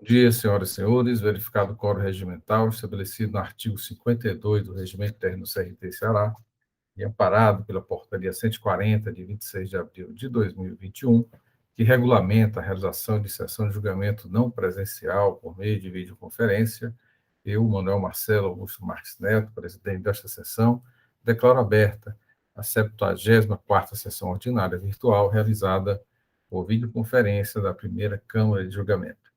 Bom dia, senhoras e senhores. Verificado o quórum regimental estabelecido no artigo 52 do Regimento Interno do CRT Ceará e amparado pela Portaria 140, de 26 de abril de 2021, que regulamenta a realização de sessão de julgamento não presencial por meio de videoconferência, eu, Manuel Marcelo Augusto Marques Neto, presidente desta sessão, declaro aberta a 74ª sessão ordinária virtual realizada por videoconferência da primeira Câmara de Julgamento.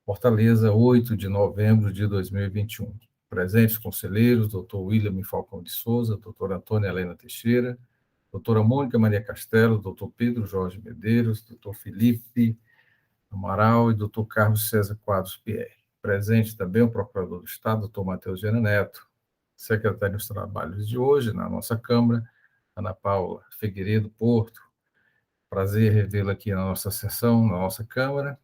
Fortaleza, 8 de novembro de 2021. Presentes conselheiros, doutor William Falcão de Souza, doutora Antônia Helena Teixeira, doutora Mônica Maria Castelo, doutor Pedro Jorge Medeiros, doutor Felipe Amaral e doutor Carlos César Quadros Pierre. Presente também o procurador do Estado, doutor Matheus Gena Neto, secretário dos Trabalhos de hoje, na nossa Câmara, Ana Paula Figueiredo Porto. Prazer revê-la aqui na nossa sessão, na nossa Câmara.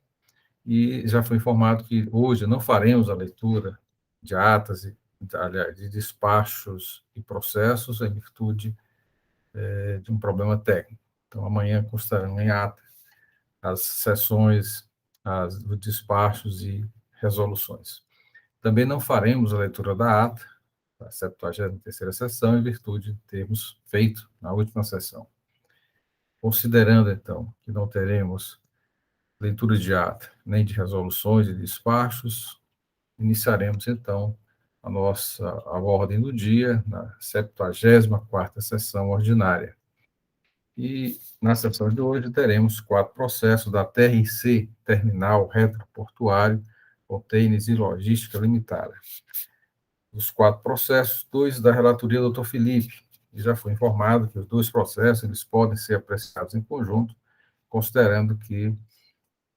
E já foi informado que hoje não faremos a leitura de atas, de despachos e processos em virtude de um problema técnico. Então, amanhã constarão em ata as sessões, os despachos e resoluções. Também não faremos a leitura da ata, da 73ª sessão, em virtude de termos feito na última sessão. Considerando, então, que não teremos leitura de ata, nem de resoluções e despachos, iniciaremos, então, a ordem do dia, na 74ª sessão ordinária. E, na sessão de hoje, teremos 4 processos da TRC, Terminal Retroportuário, Containers e Logística Limitada. Dos 4 processos, 2 da relatoria do Dr. Felipe, e já foi informado que os 2 processos eles podem ser apreciados em conjunto, considerando que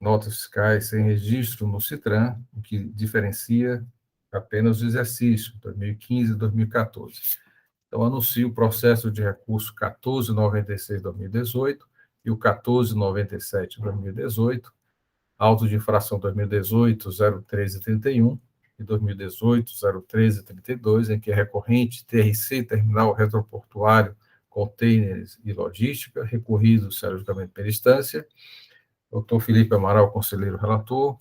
notas fiscais sem registro no CITRAN, o que diferencia apenas o exercício 2015 e 2014. Então, anuncio o processo de recurso 1496/2018 e o 1497/2018, auto de infração 2018 01331 e 2018 01332, em que é recorrente TRC, Terminal Retroportuário, Containers e Logística, recorrido será julgamento per instância. Doutor Felipe Amaral, conselheiro relator.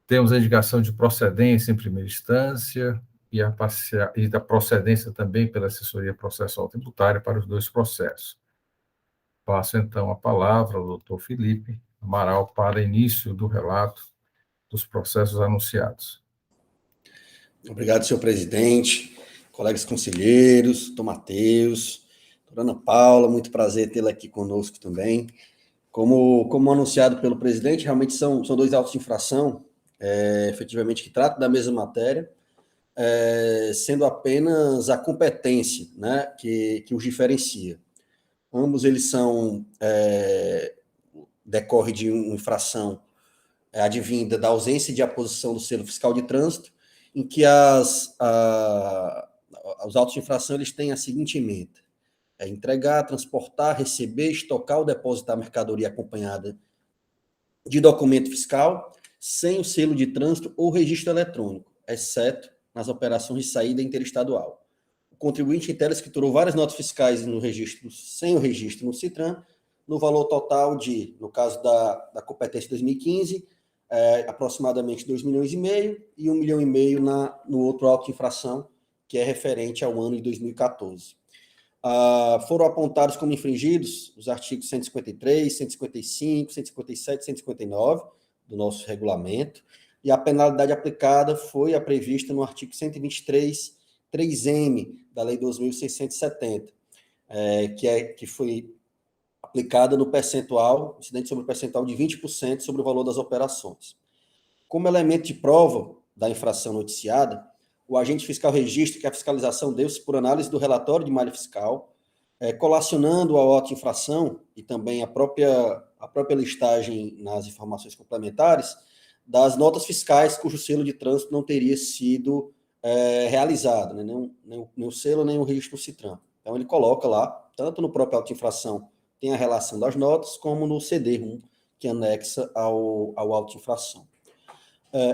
Temos a indicação de procedência em primeira instância e da procedência também pela assessoria processual tributária para os 2 processos. Passo, então, a palavra ao doutor Felipe Amaral para início do relato dos processos anunciados. Obrigado, senhor presidente, colegas conselheiros, doutor Matheus, doutora Ana Paula, muito prazer tê-la aqui conosco também. Como anunciado pelo presidente, realmente são 2 autos de infração, efetivamente, que tratam da mesma matéria, sendo apenas a competência, né, que os diferencia. Ambos eles decorre de uma infração advinda da ausência de aposição do selo fiscal de trânsito, em que os autos de infração eles têm a seguinte ementa: entregar, transportar, receber, estocar ou depositar mercadoria acompanhada de documento fiscal, sem o selo de trânsito ou registro eletrônico, exceto nas operações de saída interestadual. O contribuinte teleescriturou várias notas fiscais no registro, sem o registro no CITRAN, no valor total de, no caso da competência 2015, aproximadamente 2,5 milhões e 1,5 milhão no outro auto de infração, que é referente ao ano de 2014. Foram apontados como infringidos os artigos 153, 155, 157 e 159 do nosso regulamento, e a penalidade aplicada foi a prevista no artigo 123, 3M da Lei 2.670, que foi aplicada no percentual, incidente sobre o percentual de 20% sobre o valor das operações. Como elemento de prova da infração noticiada, o agente fiscal registra que a fiscalização deu-se por análise do relatório de malha fiscal, colacionando a auto de infração e também a própria listagem nas informações complementares das notas fiscais cujo selo de trânsito não teria sido realizado, né? nem o selo, nem o registro CITRAN. Então, ele coloca lá, tanto no próprio auto de infração, tem a relação das notas, como no CD1, que anexa ao auto de infração.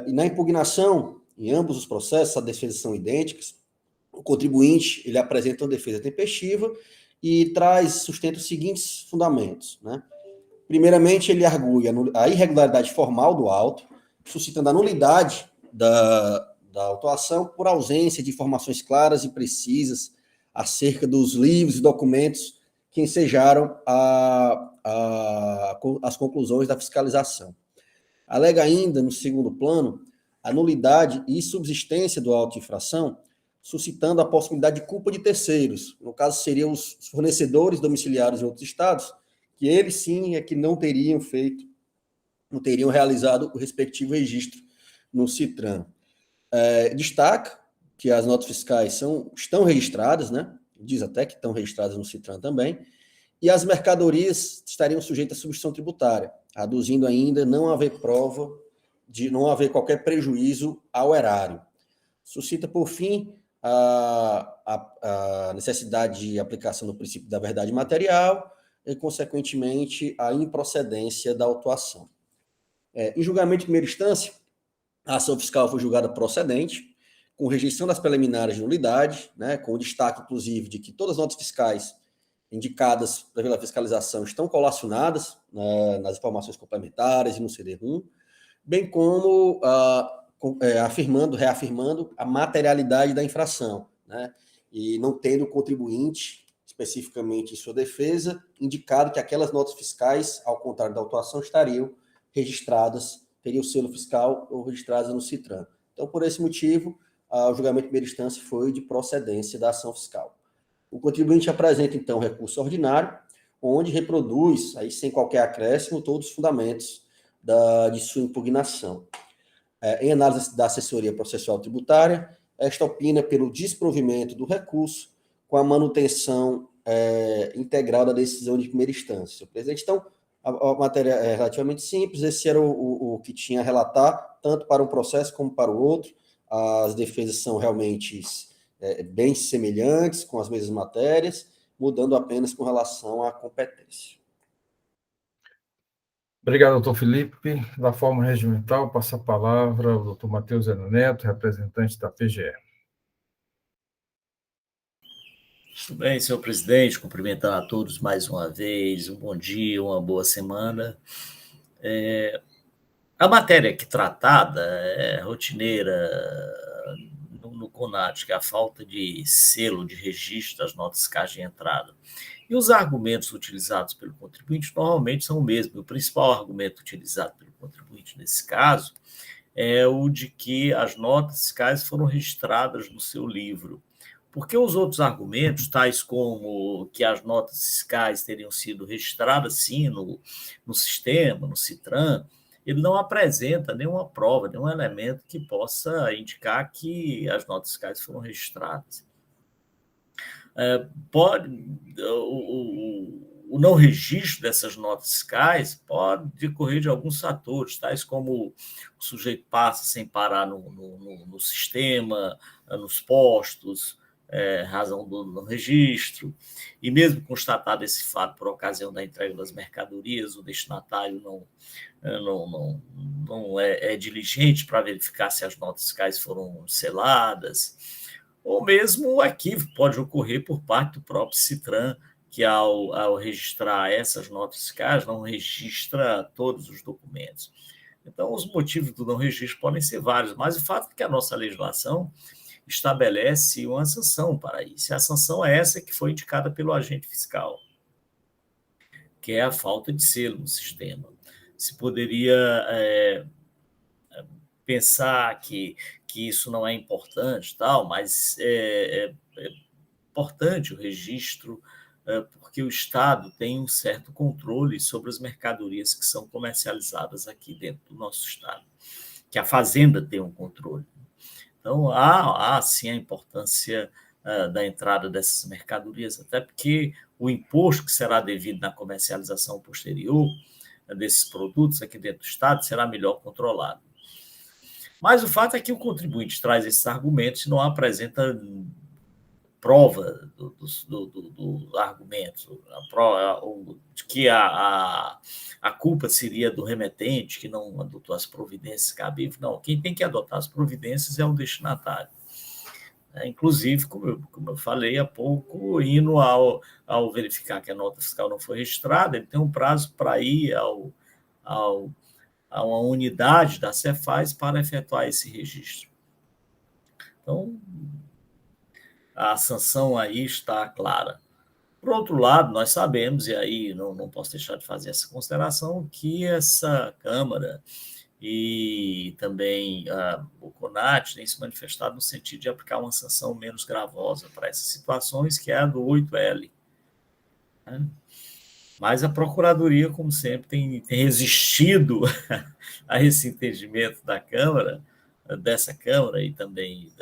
E na impugnação, em ambos os processos, as defesas são idênticas. O contribuinte ele apresenta uma defesa tempestiva e sustenta os seguintes fundamentos, né? Primeiramente, ele argui a irregularidade formal do auto, suscitando a nulidade da autuação por ausência de informações claras e precisas acerca dos livros e documentos que ensejaram as conclusões da fiscalização. Alega ainda, no segundo plano, a nulidade e subsistência do auto de infração, suscitando a possibilidade de culpa de terceiros. No caso, seriam os fornecedores domiciliados em outros estados, que eles sim é que não teriam realizado o respectivo registro no CITRAN. Destaca que as notas fiscais estão registradas, né? Diz até que estão registradas no CITRAN também, e as mercadorias estariam sujeitas à substituição tributária, aduzindo ainda não haver prova de não haver qualquer prejuízo ao erário. Suscita, por fim, a necessidade de aplicação do princípio da verdade material e, consequentemente, a improcedência da autuação. Em julgamento de primeira instância, a ação fiscal foi julgada procedente, com rejeição das preliminares de nulidade, né, com o destaque, inclusive, de que todas as notas fiscais indicadas pela fiscalização estão colacionadas nas informações complementares e no CD-RUM, bem como reafirmando a materialidade da infração, né, e não tendo o contribuinte, especificamente em sua defesa, indicado que aquelas notas fiscais, ao contrário da autuação, estariam registradas, teriam o selo fiscal ou registradas no CITRAN. Então, por esse motivo, o julgamento de primeira instância foi de procedência da ação fiscal. O contribuinte apresenta, então, recurso ordinário, onde reproduz, aí sem qualquer acréscimo, todos os fundamentos de sua impugnação. Em análise da assessoria processual tributária, esta opina pelo desprovimento do recurso com a manutenção integral da decisão de primeira instância. Senhor presidente, então, a matéria é relativamente simples, esse era o que tinha a relatar, tanto para um processo como para o outro. As defesas são realmente bem semelhantes, com as mesmas matérias, mudando apenas com relação à competência. Obrigado, doutor Felipe. Da forma regimental, passa a palavra ao doutor Matheus Zeno Neto, representante da PGE. Tudo bem, senhor presidente, cumprimentar a todos mais uma vez, um bom dia, uma boa semana. A matéria aqui tratada é rotineira no CONAT, que é a falta de selo de registro das notas fiscais de entrada. E os argumentos utilizados pelo contribuinte normalmente são o mesmo. O principal argumento utilizado pelo contribuinte nesse caso é o de que as notas fiscais foram registradas no seu livro. Porque os outros argumentos, tais como que as notas fiscais teriam sido registradas, sim, no sistema, no CITRAN, ele não apresenta nenhuma prova, nenhum elemento que possa indicar que as notas fiscais foram registradas. O não registro dessas notas fiscais pode decorrer de alguns fatores, tais como o sujeito passa sem parar no sistema, nos postos, razão do registro, e mesmo constatado esse fato por ocasião da entrega das mercadorias, o destinatário não é diligente para verificar se as notas fiscais foram seladas, ou mesmo o equívoco pode ocorrer por parte do próprio CITRAN, que ao registrar essas notas fiscais não registra todos os documentos. Então, os motivos do não registro podem ser vários, mas o fato é que a nossa legislação estabelece uma sanção para isso. E a sanção é essa que foi indicada pelo agente fiscal, que é a falta de selo no sistema. Se poderia pensar que isso não é importante, tal, mas é importante o registro, porque o Estado tem um certo controle sobre as mercadorias que são comercializadas aqui dentro do nosso Estado, que a Fazenda tem um controle. Então, há sim a importância da entrada dessas mercadorias, até porque o imposto que será devido na comercialização posterior desses produtos aqui dentro do Estado será melhor controlado. Mas o fato é que o contribuinte traz esses argumentos e não apresenta prova do argumento, de que a culpa seria do remetente, que não adotou as providências cabíveis. Não, quem tem que adotar as providências é o destinatário. Inclusive, como eu falei há pouco, indo ao verificar que a nota fiscal não foi registrada, ele tem um prazo para ir a uma unidade da Cefaz para efetuar esse registro. Então, a sanção aí está clara. Por outro lado, nós sabemos, e aí não posso deixar de fazer essa consideração, que essa Câmara e também o CONAT têm se manifestado no sentido de aplicar uma sanção menos gravosa para essas situações, que é a do 8L. Né? Mas a Procuradoria, como sempre, tem resistido a esse entendimento da Câmara, dessa Câmara e também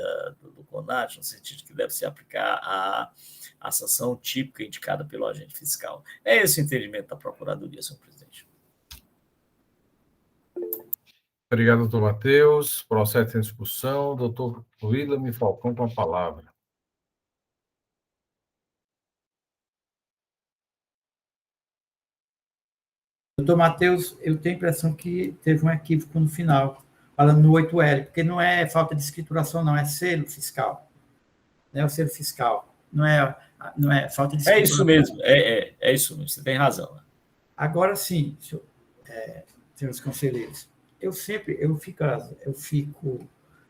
do CONAT, no sentido de que deve se aplicar a sanção típica indicada pelo agente fiscal. É esse o entendimento da Procuradoria, senhor presidente. Obrigado, doutor Matheus. Processo em discussão. Doutor William Falcão com a palavra. Doutor Matheus, eu tenho a impressão que teve um equívoco no final, falando no 8L, porque não é falta de escrituração, não, é selo fiscal. Não é o selo fiscal. Não é falta de escrituração. É isso mesmo, é isso mesmo, você tem razão. Agora sim, senhores conselheiros, eu fico,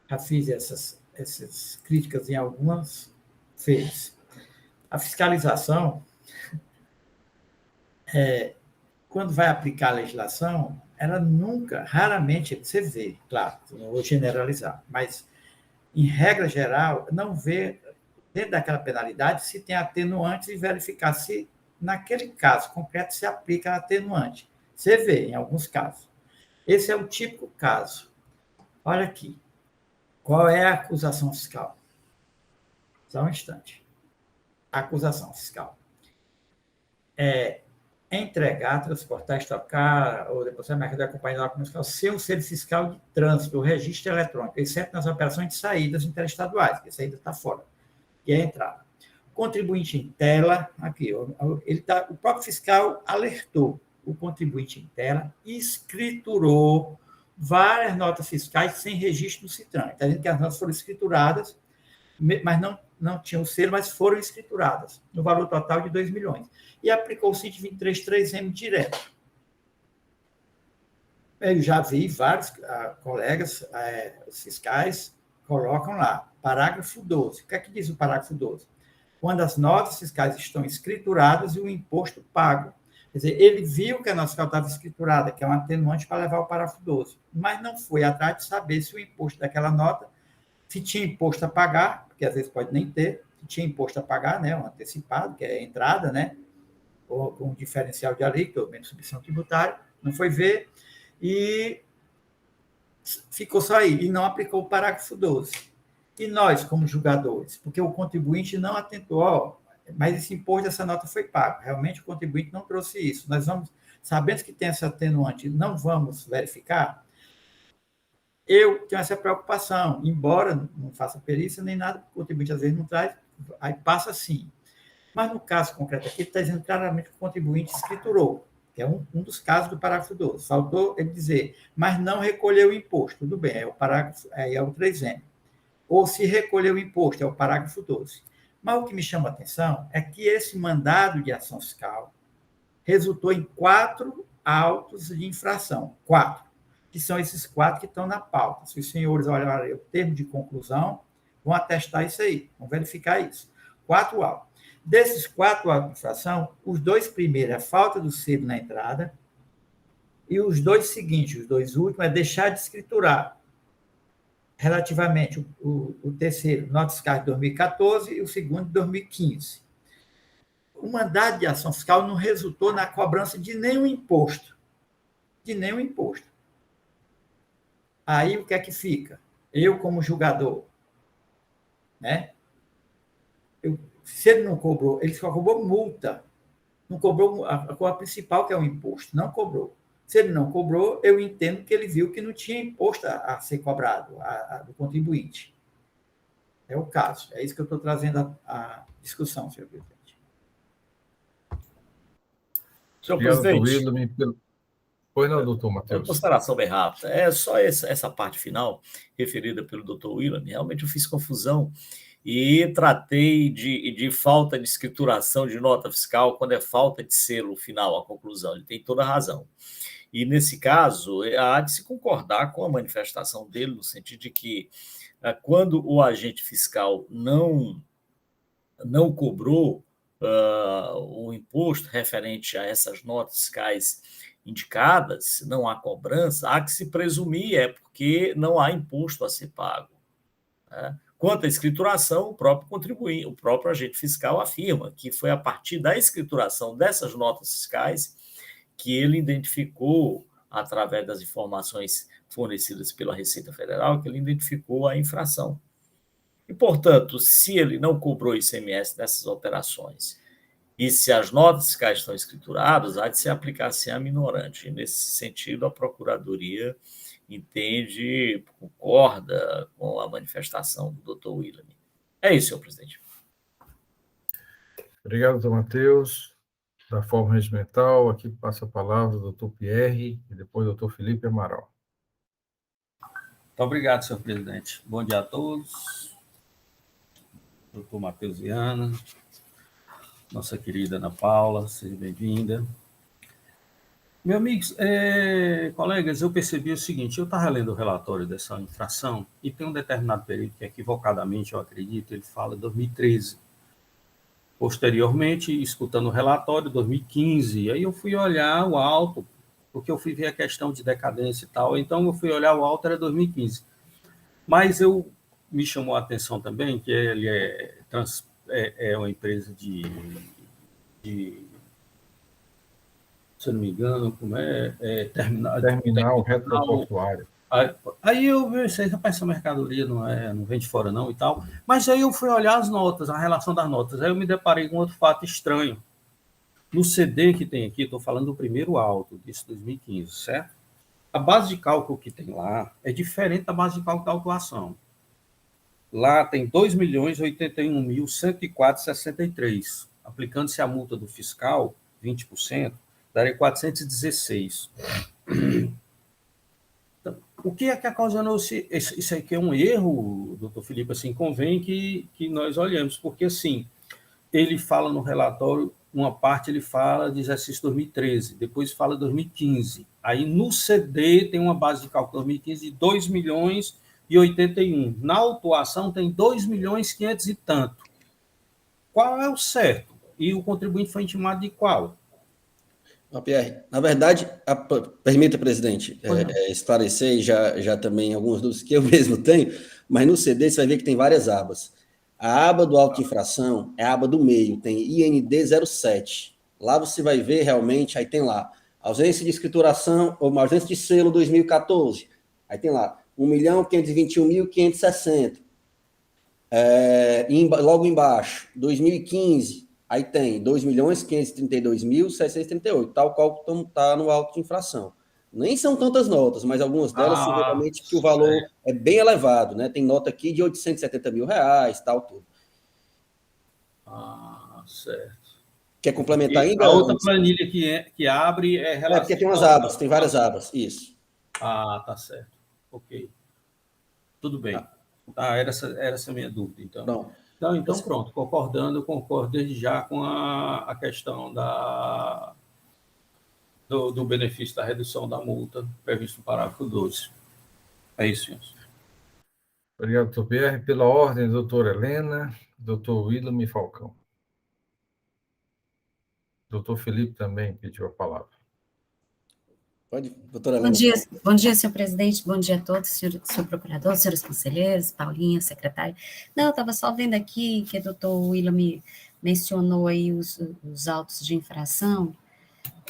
já fiz essas críticas em algumas vezes. A fiscalização, quando vai aplicar a legislação, ela nunca, raramente, você vê, claro, não vou generalizar, mas, em regra geral, não vê, dentro daquela penalidade, se tem atenuantes e verificar se, naquele caso concreto, se aplica a atenuante. Você vê, em alguns casos. Esse é o típico caso. Olha aqui. Qual é a acusação fiscal? Só um instante. A acusação fiscal é entregar, transportar, estocar ou depositar mercadoria acompanhada da comercial sem o selo fiscal de trânsito, o registro eletrônico, exceto nas operações de saídas interestaduais, que a saída está fora, que é a entrada. Contribuinte em tela, aqui, o próprio fiscal alertou, o contribuinte em tela escriturou várias notas fiscais sem registro no CITRAN. Está dizendo que as notas foram escrituradas, mas não tinham selo, mas foram escrituradas, no valor total de 2 milhões. E aplicou o CIT 23.3M direto. Eu já vi vários colegas fiscais colocam lá, parágrafo 12. O que é que diz o parágrafo 12? Quando as notas fiscais estão escrituradas e o imposto pago. Quer dizer, ele viu que a nota fiscal estava escriturada, que é um atenuante para levar o parágrafo 12, mas não foi atrás de saber se o imposto daquela nota, se tinha imposto a pagar, porque às vezes pode nem ter, se tinha imposto a pagar, né, um antecipado, que é a entrada, né, ou com um diferencial de alíquota, ou menos subvenção tributária, não foi ver, e ficou só aí, e não aplicou o parágrafo 12. E nós, como julgadores, porque o contribuinte não atentou, mas esse imposto dessa nota foi pago. Realmente o contribuinte não trouxe isso. Nós vamos, sabendo que tem essa atenuante, não vamos verificar. Eu tenho essa preocupação, embora não faça perícia nem nada, o contribuinte às vezes não traz, aí passa sim. Mas no caso concreto aqui, está dizendo claramente que o contribuinte escriturou, que é um dos casos do parágrafo 12. Faltou ele dizer, mas não recolheu o imposto. Tudo bem, é o parágrafo, é o 3M. Ou se recolheu o imposto, é o parágrafo 12. Mas o que me chama a atenção é que esse mandado de ação fiscal resultou em 4 autos de infração. 4, que são esses 4 que estão na pauta. Se os senhores olharem o termo de conclusão, vão atestar isso aí, vão verificar isso. 4 autos. Desses 4 autos de infração, os 2 primeiros é falta do selo na entrada, e os 2 seguintes, os 2 últimos, é deixar de escriturar. Relativamente, o terceiro, nota fiscal de 2014, e o segundo, de 2015. O mandado de ação fiscal não resultou na cobrança de nenhum imposto. De nenhum imposto. Aí, o que é que fica? Eu, como julgador, né? Se ele não cobrou, ele só cobrou multa. Não cobrou a principal, que é o imposto. Não cobrou. Se ele não cobrou, eu entendo que ele viu que não tinha imposto a ser cobrado do contribuinte. É o caso. É isso que eu estou trazendo a discussão, senhor presidente. Senhor presidente. Pois não, doutor Matheus. Uma consideração bem rápida. É só essa parte final, referida pelo doutor William. Realmente eu fiz confusão e tratei de falta de escrituração de nota fiscal quando é falta de selo final, a conclusão. Ele tem toda a razão. E, nesse caso, há de se concordar com a manifestação dele, no sentido de que, quando o agente fiscal não cobrou o imposto referente a essas notas fiscais indicadas, não há cobrança, há que se presumir porque não há imposto a ser pago. Né? Quanto à escrituração, o próprio agente fiscal afirma que foi a partir da escrituração dessas notas fiscais que ele identificou, através das informações fornecidas pela Receita Federal, que ele identificou a infração. E, portanto, se ele não cobrou ICMS nessas operações e se as notas fiscais estão escrituradas, há de se aplicar sim a minorante. E, nesse sentido, a Procuradoria entende, concorda com a manifestação do doutor William. É isso, senhor presidente. Obrigado, doutor Matheus. Da forma regimental, aqui passa a palavra do doutor Pierre e depois do doutor Felipe Amaral. Muito obrigado, senhor presidente. Bom dia a todos. Doutor Matheus Viana, nossa querida Ana Paula, seja bem-vinda. Meus amigos, colegas, eu percebi o seguinte, eu estava lendo o relatório dessa infração e tem um determinado período que, equivocadamente, eu acredito, ele fala 2013. Posteriormente, escutando o relatório, 2015, aí eu fui olhar o auto, porque eu fui ver a questão de decadência e tal, então eu fui olhar o auto, era 2015. Mas me chamou a atenção também que ele é uma empresa de, se eu não me engano, como Terminal retroportuário. Aí eu pensei, rapaz, essa mercadoria não vem de fora não e tal, mas aí eu fui olhar as notas, a relação das notas, aí eu me deparei com outro fato estranho. No CD que tem aqui, estou falando do primeiro auto, desse 2015, certo? A base de cálculo que tem lá é diferente da base de cálculo da autuação. Lá tem 2.081.104,63. Aplicando-se a multa do fiscal, 20%, daria 416. Então, o que é que ocasionou isso aqui? É um erro, doutor Felipe, assim, convém que nós olhemos, porque, assim, ele fala no relatório, uma parte ele fala de exercício 2013, depois fala 2015. Aí, no CD, tem uma base de cálculo 2015 de 2.081.081. Na autuação, tem 2.500.000 e tanto. Qual é o certo? E o contribuinte foi intimado de qual? Pierre, na verdade, permita, presidente, esclarecer e já também algumas dúvidas que eu mesmo tenho, mas no CD você vai ver que tem várias abas. A aba do auto de infração é a aba do meio, tem IND 07. Lá você vai ver realmente, aí tem lá, ausência de escrituração ou ausência de selo 2014. Aí tem lá, 1.521.560. Logo embaixo, 2015, aí tem 2.532.738, tal qual está no auto de infração. Nem são tantas notas, mas algumas delas são realmente que o valor é bem elevado, né? Tem nota aqui de R$870 mil, tal, tudo. Certo. Quer complementar ainda? A outra planilha que abre é relacionada... porque tem umas abas, tem várias abas, isso. Tá certo. Ok. Tudo bem. Era essa a minha dúvida, então. Então, pronto, concordo desde já com a questão do benefício da redução da multa previsto no parágrafo 12. É isso, senhores. Obrigado, doutor Pierre. Pela ordem, doutora Helena, doutor William Falcão. Doutor Felipe também pediu a palavra. Pode, doutora Helena. Bom dia, senhor presidente, bom dia a todos, senhor procurador, senhores conselheiros, Paulinha, secretária. Não, eu estava só vendo aqui que o doutor William mencionou aí os autos de infração,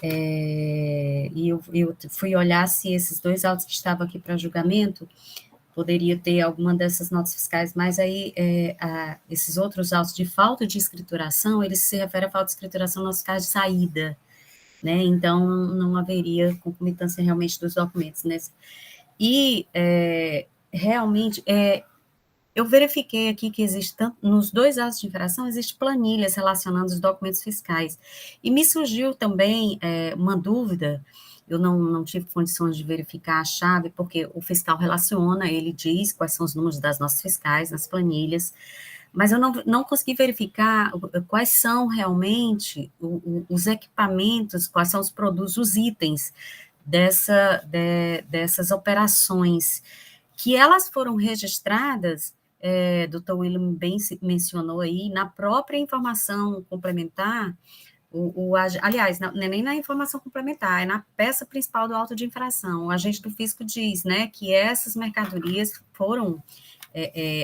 e eu fui olhar se esses dois autos que estavam aqui para julgamento poderia ter alguma dessas notas fiscais, mas aí esses outros autos de falta de escrituração, eles se referem a falta de escrituração nos casos de saída, né? Então, não haveria concomitância realmente dos documentos, né? E, realmente, eu verifiquei aqui que existe, nos dois autos de infração, existem planilhas relacionando os documentos fiscais. E me surgiu também uma dúvida, eu não tive condições de verificar a chave, porque o fiscal relaciona, ele diz quais são os números das notas fiscais nas planilhas, mas eu não consegui verificar quais são realmente os equipamentos, quais são os produtos, os itens dessas operações, que elas foram registradas, Dr. William bem mencionou aí, na própria informação complementar, aliás, não é nem na informação complementar, é na peça principal do auto de infração. O agente do fisco diz, né, que essas mercadorias foram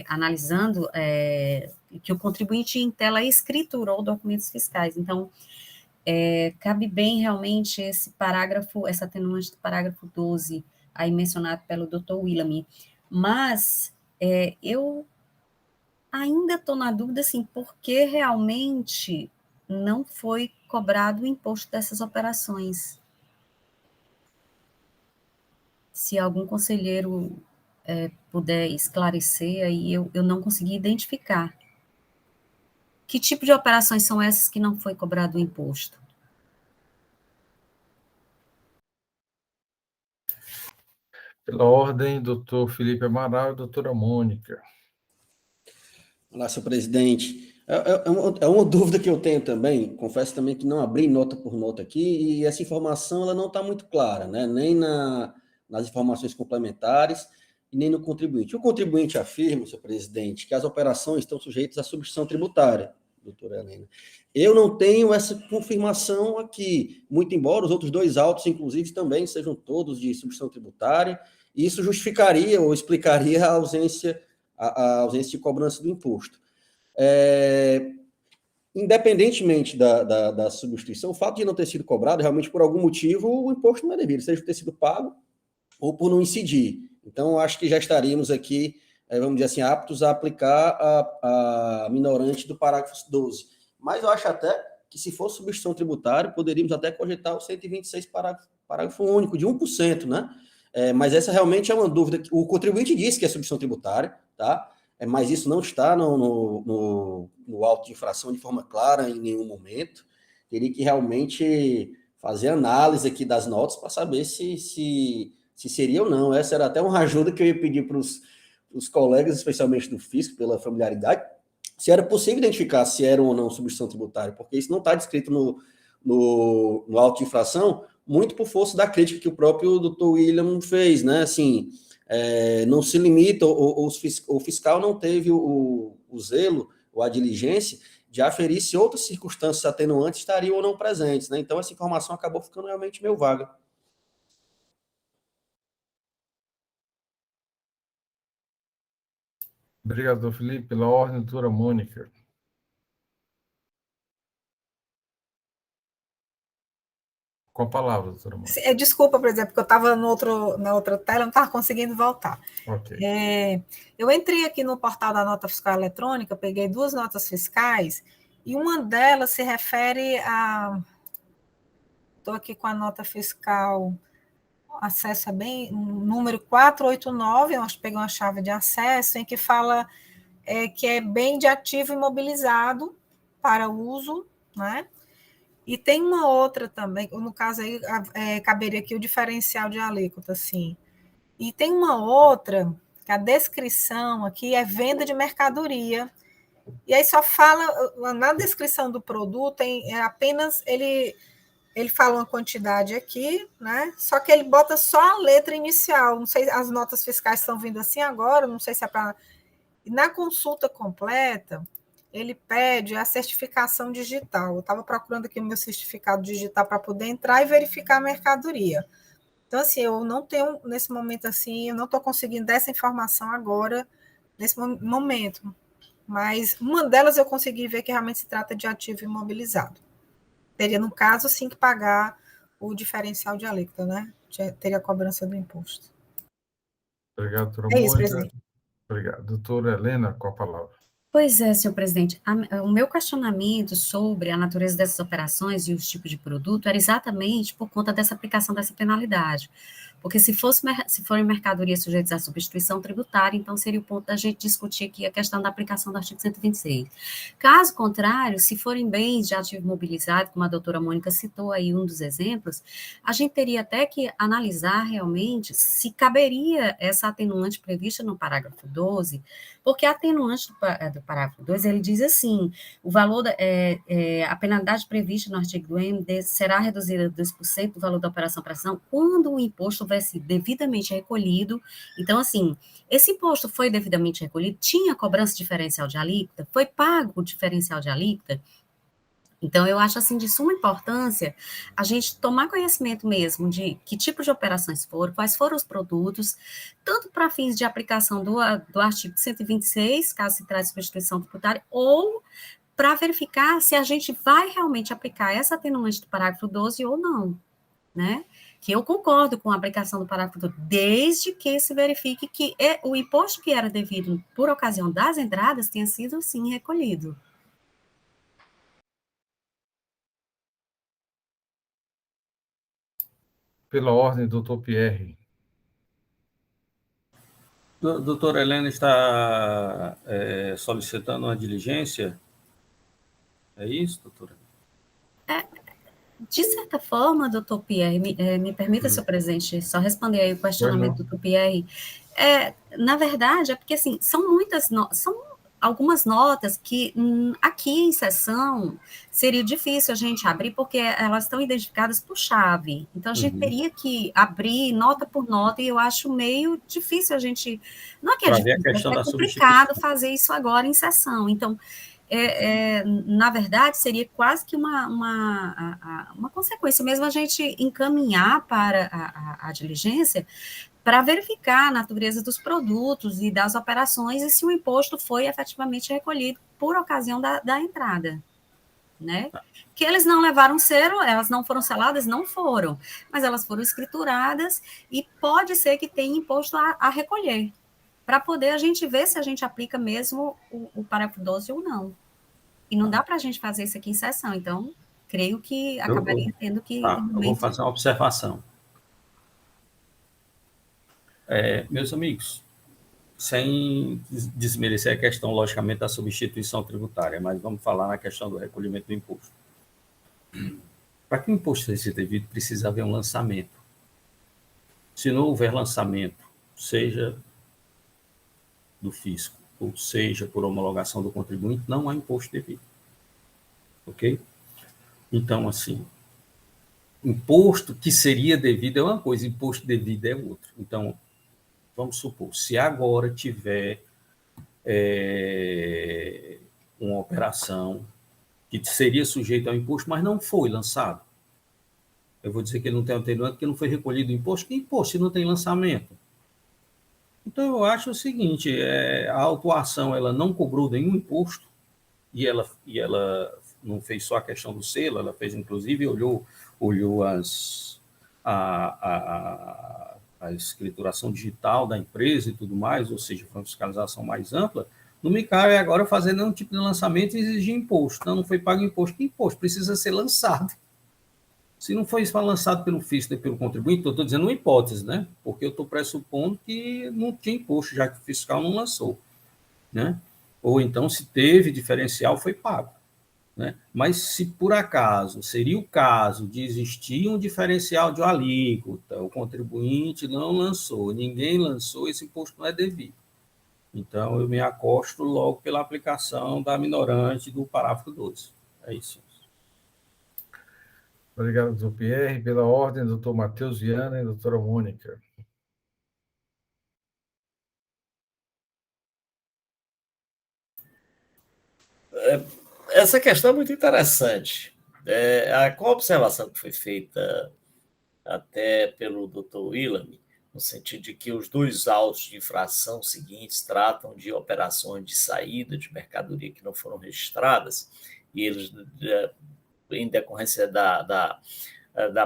analisando que o contribuinte em tela escriturou documentos fiscais. Então, cabe bem realmente esse parágrafo, essa atenuante do parágrafo 12, aí mencionado pelo Dr. William. Mas eu ainda estou na dúvida, assim, por que realmente não foi cobrado o imposto dessas operações. Se algum conselheiro puder esclarecer, aí eu não consegui identificar. Que tipo de operações são essas que não foi cobrado o imposto? Pela ordem, doutor Felipe Amaral e doutora Mônica. Olá, senhor presidente. É uma dúvida que eu tenho também, confesso também que não abri nota por nota aqui, e essa informação ela não está muito clara, né? Nem nas informações complementares e nem no contribuinte. O contribuinte afirma, senhor presidente, que as operações estão sujeitas à substituição tributária, doutora Helena. Eu não tenho essa confirmação aqui, muito embora os outros dois autos, inclusive, também sejam todos de substituição tributária, e isso justificaria ou explicaria a ausência de cobrança do imposto. Independentemente da substituição, o fato de não ter sido cobrado, realmente, por algum motivo, o imposto não é devido, seja por ter sido pago ou por não incidir. Então, acho que já estaríamos aqui, vamos dizer assim, aptos a aplicar a minorante do parágrafo 12. Mas eu acho até que, se for substituição tributária, poderíamos até cogitar o 126 parágrafo único, de 1%, né? Mas essa realmente é uma dúvida. O contribuinte disse que é substituição tributária, tá? Mas isso não está no auto de infração de forma clara em nenhum momento. Teria que realmente fazer análise aqui das notas para saber se seria ou não. Essa era até uma ajuda que eu ia pedir para os colegas, especialmente do fisco, pela familiaridade, se era possível identificar se era ou não substituição tributária, porque isso não está descrito no auto de infração, muito por força da crítica que o próprio Dr. William fez, né? Assim, não se limita, o fiscal não teve o zelo ou a diligência de aferir se outras circunstâncias atenuantes estariam ou não presentes, né? Então, essa informação acabou ficando realmente meio vaga. Obrigado, doutor Felipe. Pela ordem, doutora Mônica. Com a palavra, doutora Mônica. Desculpa, por exemplo, porque eu estava na outra tela, não estava conseguindo voltar. Ok. Eu entrei aqui no portal da nota fiscal eletrônica, peguei 2 notas fiscais, e uma delas se refere a... Estou aqui com a nota fiscal, acesso bem, número 489, eu acho que peguei uma chave de acesso, em que fala que é bem de ativo imobilizado para uso, né? E tem uma outra também, no caso aí, caberia aqui o diferencial de alíquota, assim. E tem uma outra, que a descrição aqui é venda de mercadoria. E aí só fala, na descrição do produto, apenas ele fala uma quantidade aqui, né? Só que ele bota só a letra inicial. Não sei, as notas fiscais estão vindo assim agora, não sei se é para... Na consulta completa, ele pede a certificação digital. Eu estava procurando aqui o meu certificado digital para poder entrar e verificar a mercadoria. Então, assim, eu não tenho, nesse momento, assim, eu não estou conseguindo dar essa informação agora, nesse momento. Mas uma delas eu consegui ver que realmente se trata de ativo imobilizado. Teria, no caso, sim, que pagar o diferencial de alíquota, né? Teria a cobrança do imposto. Obrigado, doutora Mônica. É isso, presidente. Obrigado. Doutora Helena, com a palavra. Pois é, senhor presidente, o meu questionamento sobre a natureza dessas operações e os tipos de produto era exatamente por conta dessa aplicação dessa penalidade, Porque se forem mercadorias sujeitas à substituição tributária, então seria o ponto da gente discutir aqui a questão da aplicação do artigo 126. Caso contrário, se forem bens de ativo imobilizado, como a doutora Mônica citou aí um dos exemplos, a gente teria até que analisar realmente se caberia essa atenuante prevista no parágrafo 12, porque a atenuante do parágrafo 12, ele diz assim, o valor, a penalidade prevista no artigo do MD será reduzida a 2% do valor da operação para ação quando o imposto houver sido devidamente recolhido. Então, assim, esse imposto foi devidamente recolhido, tinha cobrança diferencial de alíquota, foi pago o diferencial de alíquota. Então, eu acho, assim, de suma importância a gente tomar conhecimento mesmo de que tipo de operações foram, quais foram os produtos, tanto para fins de aplicação do artigo 126, caso se trate de substituição tributária, ou para verificar se a gente vai realmente aplicar essa atenuante do parágrafo 12 ou não, né? Que eu concordo com a aplicação do parágrafo 12, desde que se verifique que o imposto que era devido por ocasião das entradas tenha sido, sim, recolhido. Pela ordem, doutor Pierre. Doutora Helena está solicitando uma diligência? É isso, doutora? De certa forma, doutor Pierre, me permita, senhor presidente, só responder aí o questionamento do doutor Pierre. Na verdade, é porque, assim, são algumas notas que aqui em sessão seria difícil a gente abrir, porque elas estão identificadas por chave. Então, a gente teria que abrir nota por nota, e eu acho meio difícil a gente... Não é que é difícil, é complicado fazer isso agora em sessão. Então, na verdade, seria quase que uma consequência mesmo a gente encaminhar para a diligência para verificar a natureza dos produtos e das operações e se o imposto foi efetivamente recolhido por ocasião da entrada, né? Que eles não levaram selo, elas não foram seladas, não foram, mas elas foram escrituradas e pode ser que tenha imposto a recolher, para poder a gente ver se a gente aplica mesmo o parágrafo 12 ou não. E não dá para a gente fazer isso aqui em sessão, então, creio que acabaria tendo que... eu vou fazer uma observação. Meus amigos, sem desmerecer a questão, logicamente, da substituição tributária, mas vamos falar na questão do recolhimento do imposto. Para que o imposto seja devido, precisa haver um lançamento. Se não houver lançamento, seja do fisco, ou seja por homologação do contribuinte, não há imposto devido. Ok? Então, assim, imposto que seria devido é uma coisa, imposto devido é outra. Então, vamos supor, se agora tiver uma operação que seria sujeita ao imposto, mas não foi lançado, eu vou dizer que ele não tem atenuante, porque não foi recolhido o imposto. Que imposto se não tem lançamento? Então, eu acho o seguinte, a autuação ela não cobrou nenhum imposto, e ela não fez só a questão do selo, ela fez, inclusive, olhou a escrituração digital da empresa e tudo mais, ou seja, foi uma fiscalização mais ampla. Não me cabe agora fazer nenhum tipo de lançamento e exigir imposto. Não foi pago imposto. Que imposto? Precisa ser lançado. Se não foi lançado pelo fisco e pelo contribuinte, eu estou dizendo uma hipótese, né? Porque eu estou pressupondo que não tinha imposto, já que o fiscal não lançou, né? Ou então, se teve diferencial, foi pago, né? Mas se por acaso seria o caso de existir um diferencial de alíquota, o contribuinte não lançou, ninguém lançou, esse imposto não é devido. Então, eu me acosto logo pela aplicação da minorante do parágrafo 12. É isso. Obrigado, doutor Pierre. Pela ordem, doutor Matheus Viana e doutora Mônica. Essa questão é muito interessante. Com a observação que foi feita até pelo doutor Willam, no sentido de que os dois autos de infração seguintes tratam de operações de saída de mercadoria que não foram registradas, e eles, em decorrência da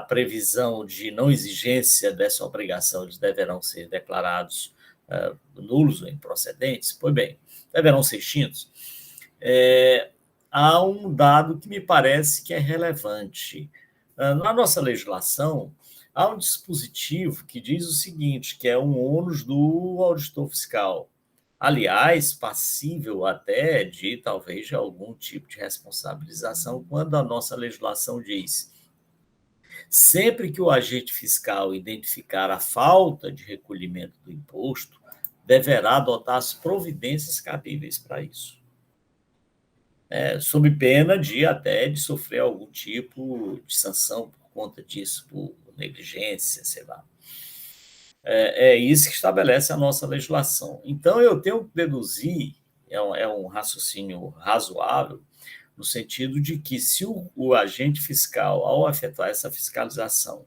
previsão de não exigência dessa obrigação, eles deverão ser declarados nulos ou improcedentes, pois bem, deverão ser extintos. Há um dado que me parece que é relevante. Na nossa legislação, há um dispositivo que diz o seguinte, que é um ônus do auditor fiscal. Aliás, passível até de, talvez, de algum tipo de responsabilização, quando a nossa legislação diz: sempre que o agente fiscal identificar a falta de recolhimento do imposto, deverá adotar as providências cabíveis para isso. Sob pena de sofrer algum tipo de sanção por conta disso, por negligência, sei lá. É isso que estabelece a nossa legislação. Então, eu tenho que deduzir, é um raciocínio razoável, no sentido de que se o agente fiscal, ao efetuar essa fiscalização,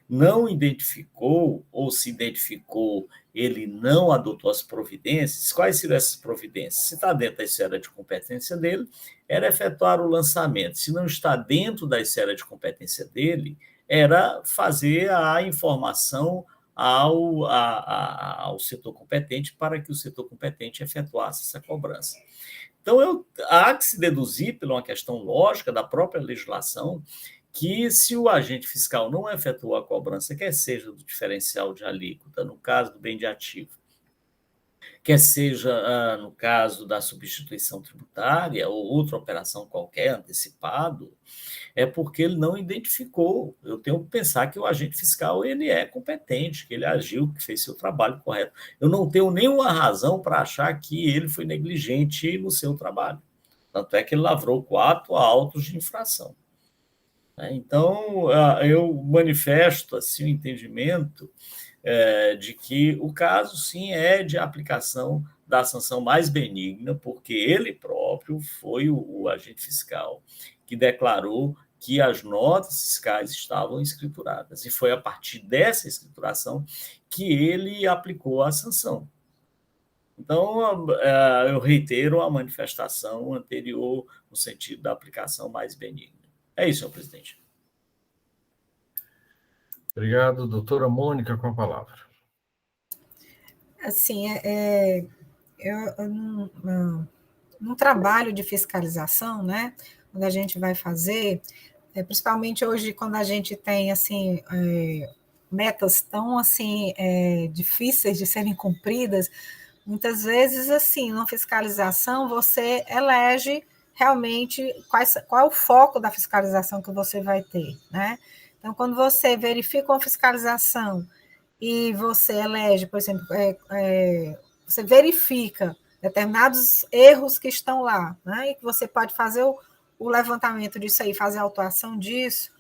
não identificou, ou se identificou, ele não adotou as providências, quais seriam essas providências? Se está dentro da esfera de competência dele, era efetuar o lançamento. Se não está dentro da esfera de competência dele, era fazer a informação ao setor competente para que o setor competente efetuasse essa cobrança. Então, há que se deduzir, por uma questão lógica da própria legislação, que se o agente fiscal não efetuou a cobrança, quer seja do diferencial de alíquota, no caso do bem de ativo, quer seja no caso da substituição tributária ou outra operação qualquer, antecipado, é porque ele não identificou. Eu tenho que pensar que o agente fiscal ele é competente, que ele agiu, que fez seu trabalho correto. Eu não tenho nenhuma razão para achar que ele foi negligente no seu trabalho. Tanto é que ele lavrou 4 autos de infração. Então, eu manifesto assim, o entendimento de que o caso, sim, é de aplicação da sanção mais benigna, porque ele próprio foi o agente fiscal que declarou que as notas fiscais estavam escrituradas, e foi a partir dessa escrituração que ele aplicou a sanção. Então, eu reitero a manifestação anterior no sentido da aplicação mais benigna. É isso, senhor presidente. Obrigado. Doutora Mônica, com a palavra. Assim, num trabalho de fiscalização, né, quando a gente vai fazer, principalmente hoje, quando a gente tem, assim, metas tão, assim, difíceis de serem cumpridas, muitas vezes, assim, na fiscalização, você elege realmente qual é o foco da fiscalização que você vai ter, né? Então, quando você verifica uma fiscalização e você elege, por exemplo, você verifica determinados erros que estão lá, né? E que você pode fazer o levantamento disso aí, fazer a autuação disso,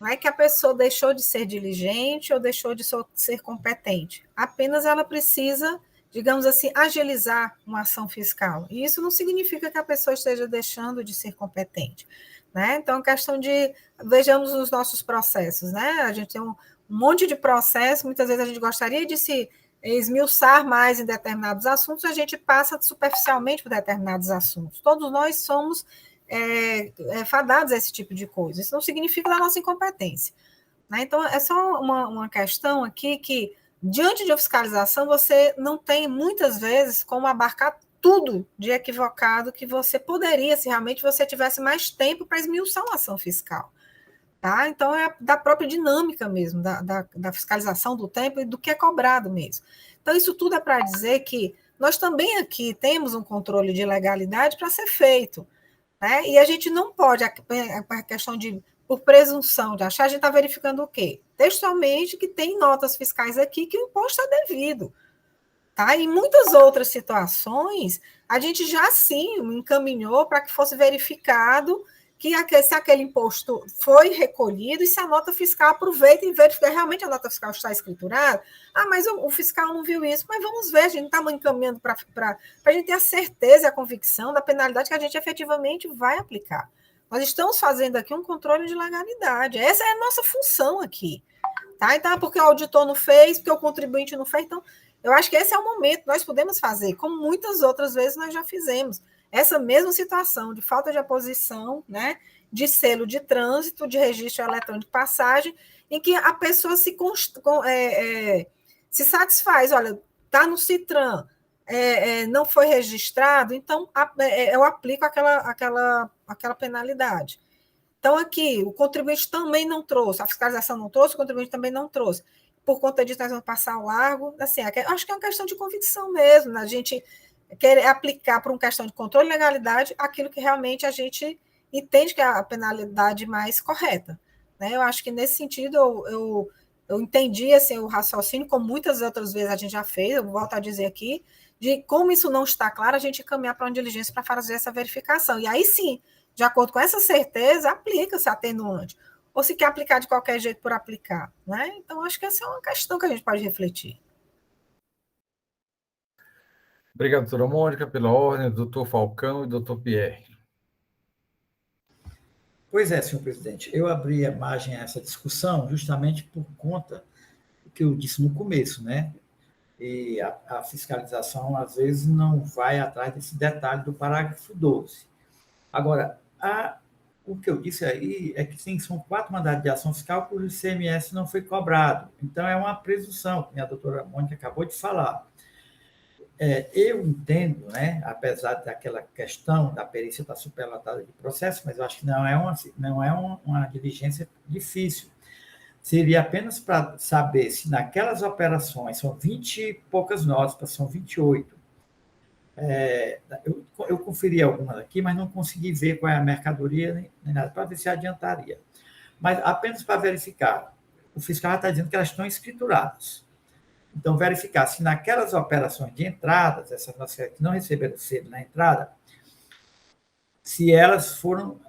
não é que a pessoa deixou de ser diligente ou deixou de ser competente, apenas ela precisa, digamos assim, agilizar uma ação fiscal. E isso não significa que a pessoa esteja deixando de ser competente, né? Então, questão de, vejamos os nossos processos, né? A gente tem um monte de processo, muitas vezes a gente gostaria de se esmiuçar mais em determinados assuntos, a gente passa superficialmente por determinados assuntos. Todos nós somos fadados a esse tipo de coisa. Isso não significa da nossa incompetência, né? Então, é só uma questão aqui que, diante de uma fiscalização, você não tem, muitas vezes, como abarcar tudo de equivocado que você poderia, se realmente você tivesse mais tempo para esmiuçar uma ação fiscal. Tá? Então, é da própria dinâmica mesmo, da fiscalização do tempo e do que é cobrado mesmo. Então, isso tudo é para dizer que nós também aqui temos um controle de legalidade para ser feito, né? E a gente não pode, a questão de, por presunção de achar, a gente está verificando o quê? Textualmente que tem notas fiscais aqui que o imposto é devido. Tá? Em muitas outras situações, a gente já sim encaminhou para que fosse verificado que se aquele imposto foi recolhido e se a nota fiscal aproveita e verifica realmente a nota fiscal está escriturada. Mas o fiscal não viu isso. Mas vamos ver, a gente está encaminhando para a gente ter a certeza e a convicção da penalidade que a gente efetivamente vai aplicar. Nós estamos fazendo aqui um controle de legalidade. Essa é a nossa função aqui. Tá? Então, porque o auditor não fez, porque o contribuinte não fez. Então, eu acho que esse é o momento. Nós podemos fazer, como muitas outras vezes nós já fizemos, essa mesma situação de falta de aposição, né, de selo de trânsito, de registro eletrônico de passagem, em que a pessoa se satisfaz, olha, está no CITRAN, não foi registrado, então eu aplico aquela penalidade. Então, aqui, o contribuinte também não trouxe, a fiscalização não trouxe, o contribuinte também não trouxe. Por conta disso, nós vamos passar ao largo. Assim, acho que é uma questão de convicção mesmo, né? A gente querer aplicar, por uma questão de controle e legalidade, aquilo que realmente a gente entende que é a penalidade mais correta. Né? Eu acho que, nesse sentido, eu entendi assim, o raciocínio, como muitas outras vezes a gente já fez, eu volto a dizer aqui, de como isso não está claro, a gente caminhar para uma diligência para fazer essa verificação. E aí sim, de acordo com essa certeza, aplica-se atenuante. Ou se quer aplicar de qualquer jeito por aplicar. Né? Então, acho que essa é uma questão que a gente pode refletir. Obrigado, doutora Mônica, pela ordem, doutor Falcão e doutor Pierre. Pois é, senhor presidente, eu abri a margem a essa discussão justamente por conta do que eu disse no começo, né? E a fiscalização, às vezes, não vai atrás desse detalhe do parágrafo 12. Agora, o que eu disse aí é que sim, são 4 mandados de ação fiscal cujo ICMS não foi cobrado. Então, é uma presunção, que a doutora Mônica acabou de falar. Eu entendo, né, apesar daquela questão da perícia estar superlotada de processo, mas eu acho que não é uma diligência difícil. Seria apenas para saber se naquelas operações, são 20 e poucas notas, são 28. Eu conferi algumas aqui, mas não consegui ver qual é a mercadoria, nem nada, para ver se adiantaria. Mas apenas para verificar, o fiscal está dizendo que elas estão escrituradas. Então, verificar se naquelas operações de entradas, essas notas que não receberam cedo na entrada, se elas foram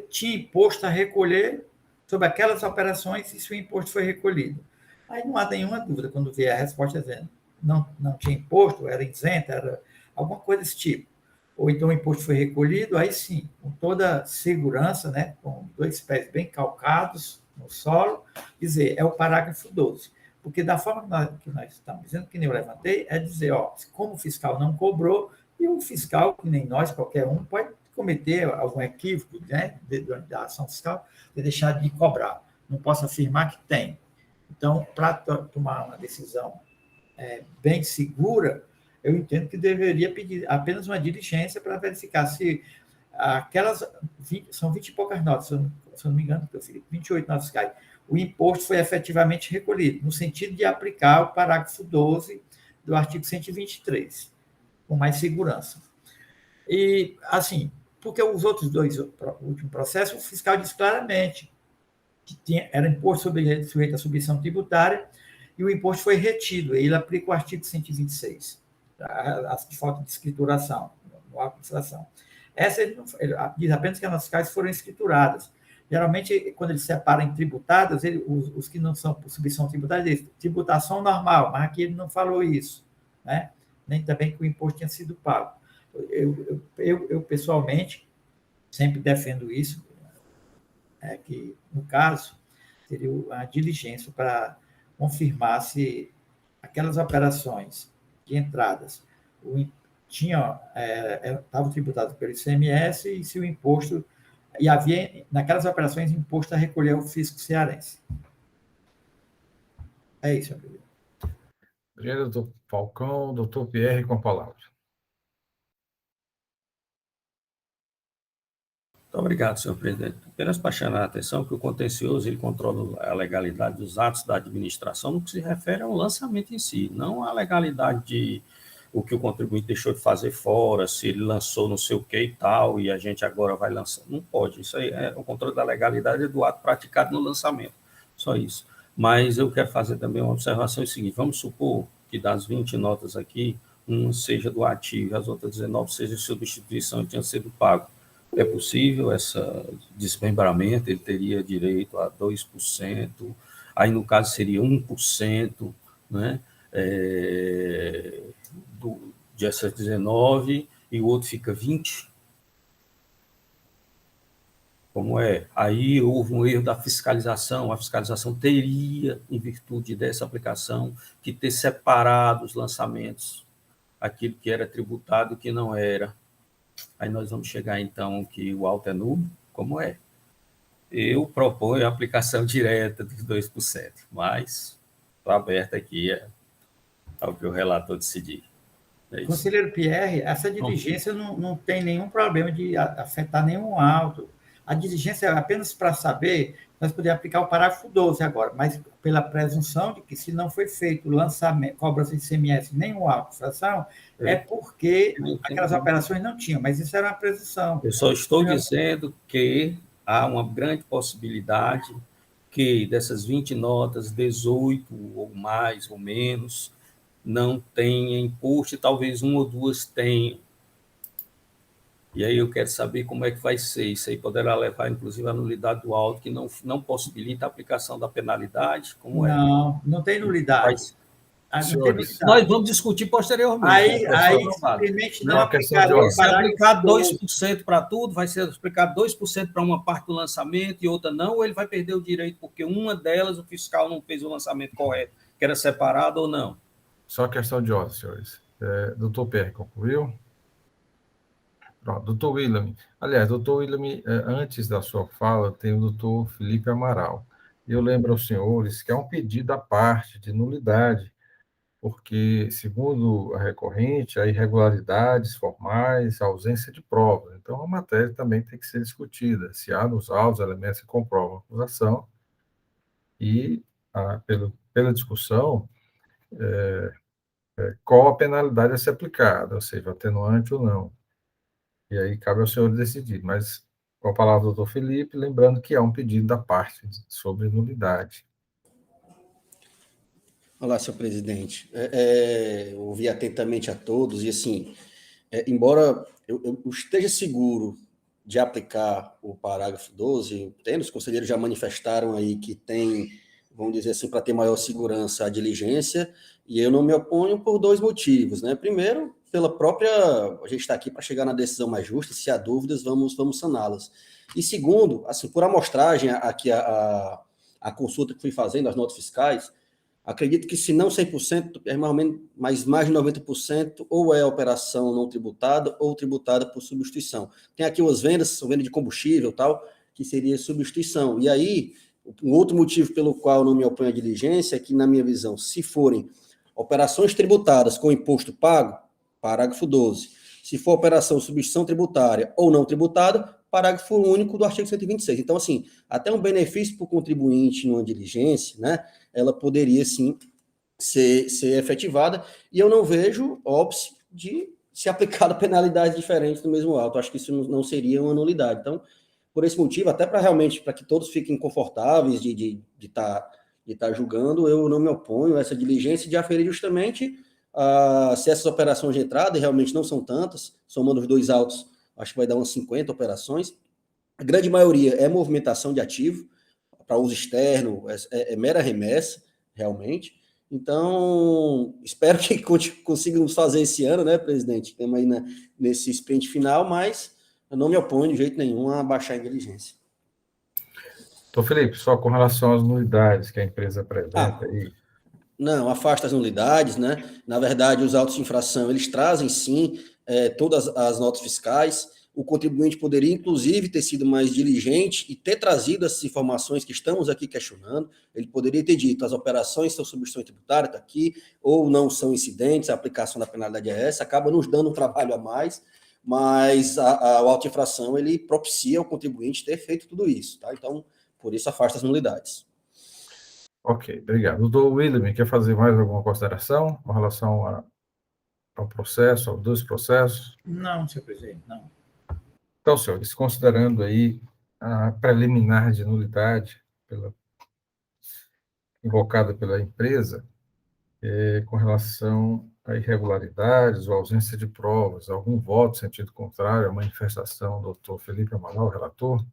tinha imposto a recolher sobre aquelas operações e se o imposto foi recolhido. Aí não há nenhuma dúvida quando vier a resposta dizendo não tinha imposto, era isenta, era alguma coisa desse tipo. Ou então o imposto foi recolhido, aí sim, com toda segurança, né, com 2 pés bem calcados no solo, dizer, é o parágrafo 12. Porque da forma que nós estamos dizendo, que nem eu levantei, é dizer, como o fiscal não cobrou, e o fiscal, que nem nós, qualquer um, pode cometer algum equívoco, né, da ação fiscal, de deixar de cobrar. Não posso afirmar que tem. Então, para tomar uma decisão bem segura, eu entendo que deveria pedir apenas uma diligência para verificar se aquelas são 20 e poucas notas, se eu não me engano, 28 notas fiscais, o imposto foi efetivamente recolhido, no sentido de aplicar o parágrafo 12 do artigo 123, com mais segurança. E, assim, porque os outros 2, o último processo, o fiscal disse claramente que era imposto sujeito à submissão tributária e o imposto foi retido, e ele aplica o artigo 126, de falta de escrituração, no ato de infração. Essa ele diz apenas que as notas fiscais foram escrituradas. Geralmente, quando ele separa em tributadas, os que não são por submissão tributária, ele diz tributação normal, mas aqui ele não falou isso, né? Nem também que o imposto tinha sido pago. Eu pessoalmente, sempre defendo isso, que, no caso, seria a diligência para confirmar se aquelas operações de entradas estavam tributadas pelo ICMS e se o imposto... E havia, naquelas operações, imposto a recolher o fisco cearense. É isso, meu querido. Obrigado, doutor Falcão. Doutor Pierre, com a palavra. Muito obrigado, senhor presidente. Apenas para chamar a atenção que o contencioso ele controla a legalidade dos atos da administração no que se refere ao lançamento em si, não à legalidade de o que o contribuinte deixou de fazer fora, se ele lançou não sei o que e tal, e a gente agora vai lançar. Não pode, isso aí é o controle da legalidade do ato praticado no lançamento, só isso. Mas eu quero fazer também uma observação seguinte, vamos supor que das 20 notas aqui, uma seja do ativo, as outras 19 sejam de substituição e tenham sido pago. É possível esse desmembramento, ele teria direito a 2%, aí no caso seria 1%, né? De essas 19 e o outro fica 20. Como é? Aí houve um erro da fiscalização, a fiscalização teria, em virtude dessa aplicação, que ter separado os lançamentos, aquilo que era tributado e o que não era. Aí nós vamos chegar, então, que o alto é nulo, como é? Eu proponho a aplicação direta dos 2%, mas estou aberto aqui ao que o relator decidir. É isso. Conselheiro Pierre, essa diligência não tem nenhum problema de afetar nenhum auto. A diligência é apenas para saber, nós podemos aplicar o parágrafo 12 agora, mas pela presunção de que se não foi feito o lançamento, cobrança de ICMS, nem o auto de infração, é porque aquelas operações não tinham, mas isso era uma presunção. Eu só estou dizendo que há uma grande possibilidade que dessas 20 notas, 18 ou mais ou menos, não tenha imposto, e talvez uma ou duas tenham. E aí eu quero saber como é que vai ser. Isso aí poderá levar, inclusive, à nulidade do auto, que não possibilita a aplicação da penalidade, como é. Não tem nulidade. Não tem nulidade. Nós vamos discutir posteriormente. Aí simplesmente não aplicaria aplicaria o se aplicar parágrafo 2% para tudo, vai ser aplicado 2% para uma parte do lançamento e outra não, ou ele vai perder o direito, porque uma delas o fiscal não fez o lançamento correto, que era separado ou não. Só questão de ordem, senhores. Doutor Pierre, concluiu? Pronto, doutor William. Aliás, doutor William, antes da sua fala, tem o doutor Felipe Amaral. Eu lembro aos senhores que há um pedido à parte de nulidade, porque, segundo a recorrente, há irregularidades formais, ausência de prova. Então, a matéria também tem que ser discutida, se há nos autos elementos que comprovam a acusação, e, pela discussão, qual a penalidade a ser aplicada, ou seja, atenuante ou não. E aí cabe ao senhor decidir, mas com a palavra do doutor Felipe, lembrando que há um pedido da parte sobre nulidade. Olá, senhor presidente. Eu ouvi atentamente a todos e, assim, embora eu esteja seguro de aplicar o parágrafo 12, os conselheiros já manifestaram aí que tem, vamos dizer assim, para ter maior segurança a diligência, e eu não me oponho por dois motivos, né? Primeiro, pela própria... A gente está aqui para chegar na decisão mais justa, se há dúvidas, vamos saná-las. E segundo, assim, por amostragem, aqui a consulta que fui fazendo, as notas fiscais, acredito que se não 100%, é mais de 90%, ou é operação não tributada ou tributada por substituição. Tem aqui umas vendas, venda de combustível tal, que seria substituição. E aí, um outro motivo pelo qual não me oponho à diligência é que, na minha visão, se forem operações tributadas com imposto pago, parágrafo 12. Se for operação substituição tributária ou não tributada, parágrafo único do artigo 126. Então, assim, até um benefício para o contribuinte numa diligência, né, ela poderia, sim, ser efetivada, e eu não vejo óbice de se aplicar penalidades diferentes no mesmo auto. Acho que isso não seria uma nulidade. Então, por esse motivo, até para realmente, para que todos fiquem confortáveis de estar julgando, eu não me oponho a essa diligência de aferir justamente se essas operações de entrada, e realmente não são tantas, somando os dois autos, acho que vai dar umas 50 operações, a grande maioria é movimentação de ativo, para uso externo, é mera remessa, realmente. Então, espero que consigamos fazer esse ano, né, presidente? Estamos aí nesse sprint final, mas eu não me oponho de jeito nenhum a baixar a diligência. Então, Felipe, só com relação às nulidades que a empresa apresenta aí. Não, afasta as nulidades, né? Na verdade, os autos de infração, eles trazem, sim, todas as notas fiscais. O contribuinte poderia, inclusive, ter sido mais diligente e ter trazido essas informações que estamos aqui questionando. Ele poderia ter dito, as operações são substituição tributária, está aqui, ou não são incidentes, a aplicação da penalidade é essa, acaba nos dando um trabalho a mais, mas o auto de infração, ele propicia ao contribuinte ter feito tudo isso, tá? Então, por isso, afasta as nulidades. Ok, obrigado. Doutor William, quer fazer mais alguma consideração com relação ao processo, aos dois processos? Não, senhor presidente, não. Então, senhores, considerando aí a preliminar de nulidade invocada pela empresa, com relação a irregularidades ou ausência de provas, algum voto em sentido contrário à manifestação do doutor Felipe Amaral, relator,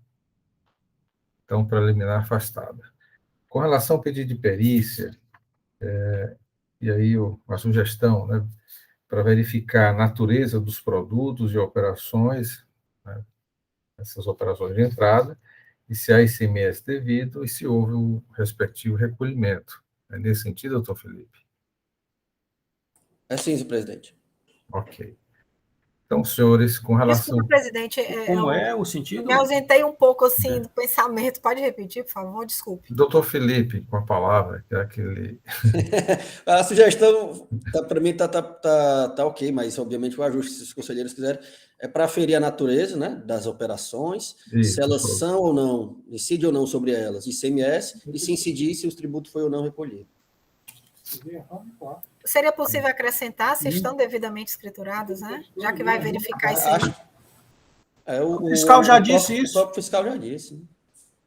então, preliminar afastada. Com relação ao pedido de perícia, e aí a sugestão, né, para verificar a natureza dos produtos e operações, né, essas operações de entrada, e se há ICMS devido e se houve o respectivo recolhimento. É nesse sentido, doutor Felipe? É sim, senhor presidente. Ok. Então, senhores, com relação... Desculpa, presidente, Como é o sentido? me ausentei um pouco assim do pensamento. Pode repetir, por favor? Desculpe. Doutor Felipe, com a palavra, que é aquele... A sugestão, para mim, tá ok, mas obviamente o ajuste, se os conselheiros quiserem, é para aferir a natureza, né, das operações, Isso, se elas são ou não, incide ou não sobre elas, ICMS, e se incidir, se os tributos foi ou não recolhido. Seria possível acrescentar se estão devidamente escriturados, né? Já que vai verificar isso aí. O fiscal já disse isso. O próprio fiscal já disse. Né?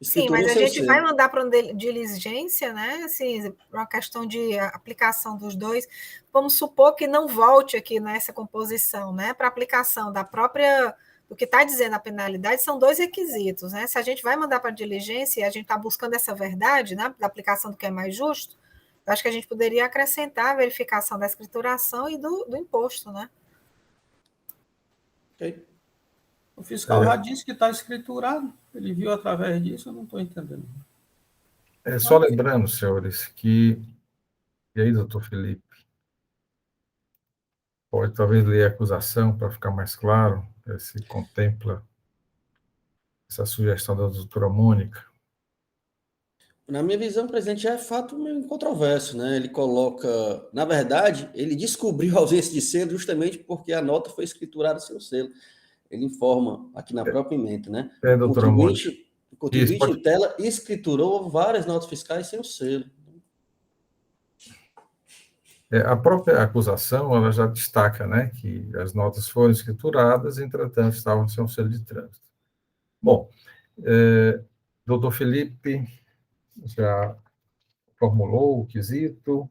Sim, mas a gente vai mandar para uma diligência, né? Assim, uma questão de aplicação dos dois. Vamos supor que não volte aqui nessa composição, né? Para aplicação da própria. O que está dizendo a penalidade são dois requisitos, né? Se a gente vai mandar para a diligência e a gente está buscando essa verdade, né? Da aplicação do que é mais justo, eu acho que a gente poderia acrescentar a verificação da escrituração e do imposto, né? Ok. O fiscal já disse que está escriturado. Ele viu através disso, eu não estou entendendo. Só lembrando, senhores, que... E aí, doutor Felipe? Pode talvez ler a acusação para ficar mais claro, se contempla essa sugestão da doutora Mônica. Na minha visão, o presidente já é fato meio incontroverso, né? Ele coloca, na verdade, ele descobriu a ausência de selo justamente porque a nota foi escriturada sem o selo. Ele informa aqui na própria ementa, né? Doutora Mônica. O contribuinte em tela escriturou várias notas fiscais sem o selo. A própria acusação, ela já destaca, né, que as notas foram escrituradas, entretanto, estavam sem o selo de trânsito. Bom, doutor Felipe já formulou o quesito.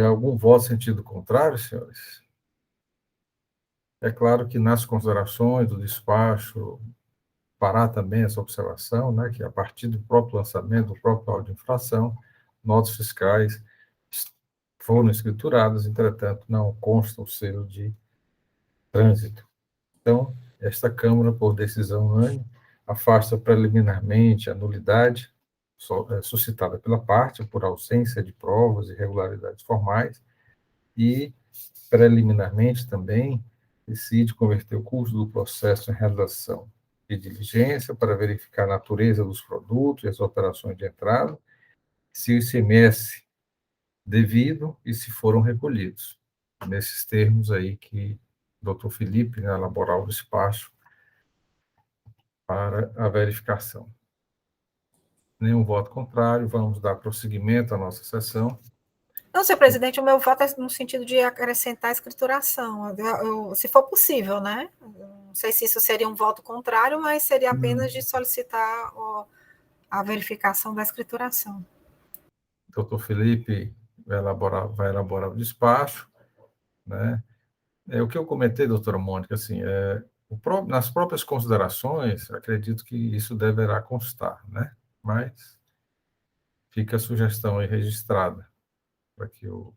Algum voto em sentido contrário, senhores? É claro que nas considerações do despacho, fará também essa observação, né, que a partir do próprio lançamento, do próprio auto de infração, notas fiscais foram escrituradas, entretanto, não consta o selo de trânsito. Então, esta Câmara, por decisão unânime, afasta preliminarmente a nulidade suscitada pela parte por ausência de provas e irregularidades formais e, preliminarmente também, decide converter o curso do processo em realização de diligência para verificar a natureza dos produtos e as operações de entrada, se o ICMS devido e se foram recolhidos. Nesses termos aí que o doutor Felipe, né, elaborar o despacho para a verificação. Nenhum voto contrário, vamos dar prosseguimento à nossa sessão. Não, senhor presidente, o meu voto é no sentido de acrescentar a escrituração, se for possível, né? Não sei se isso seria um voto contrário, mas seria apenas de solicitar a verificação da escrituração. Doutor Felipe vai elaborar o despacho, né? O que eu comentei, doutora Mônica, assim, nas próprias considerações, acredito que isso deverá constar, né? Mas fica a sugestão aí registrada, para que o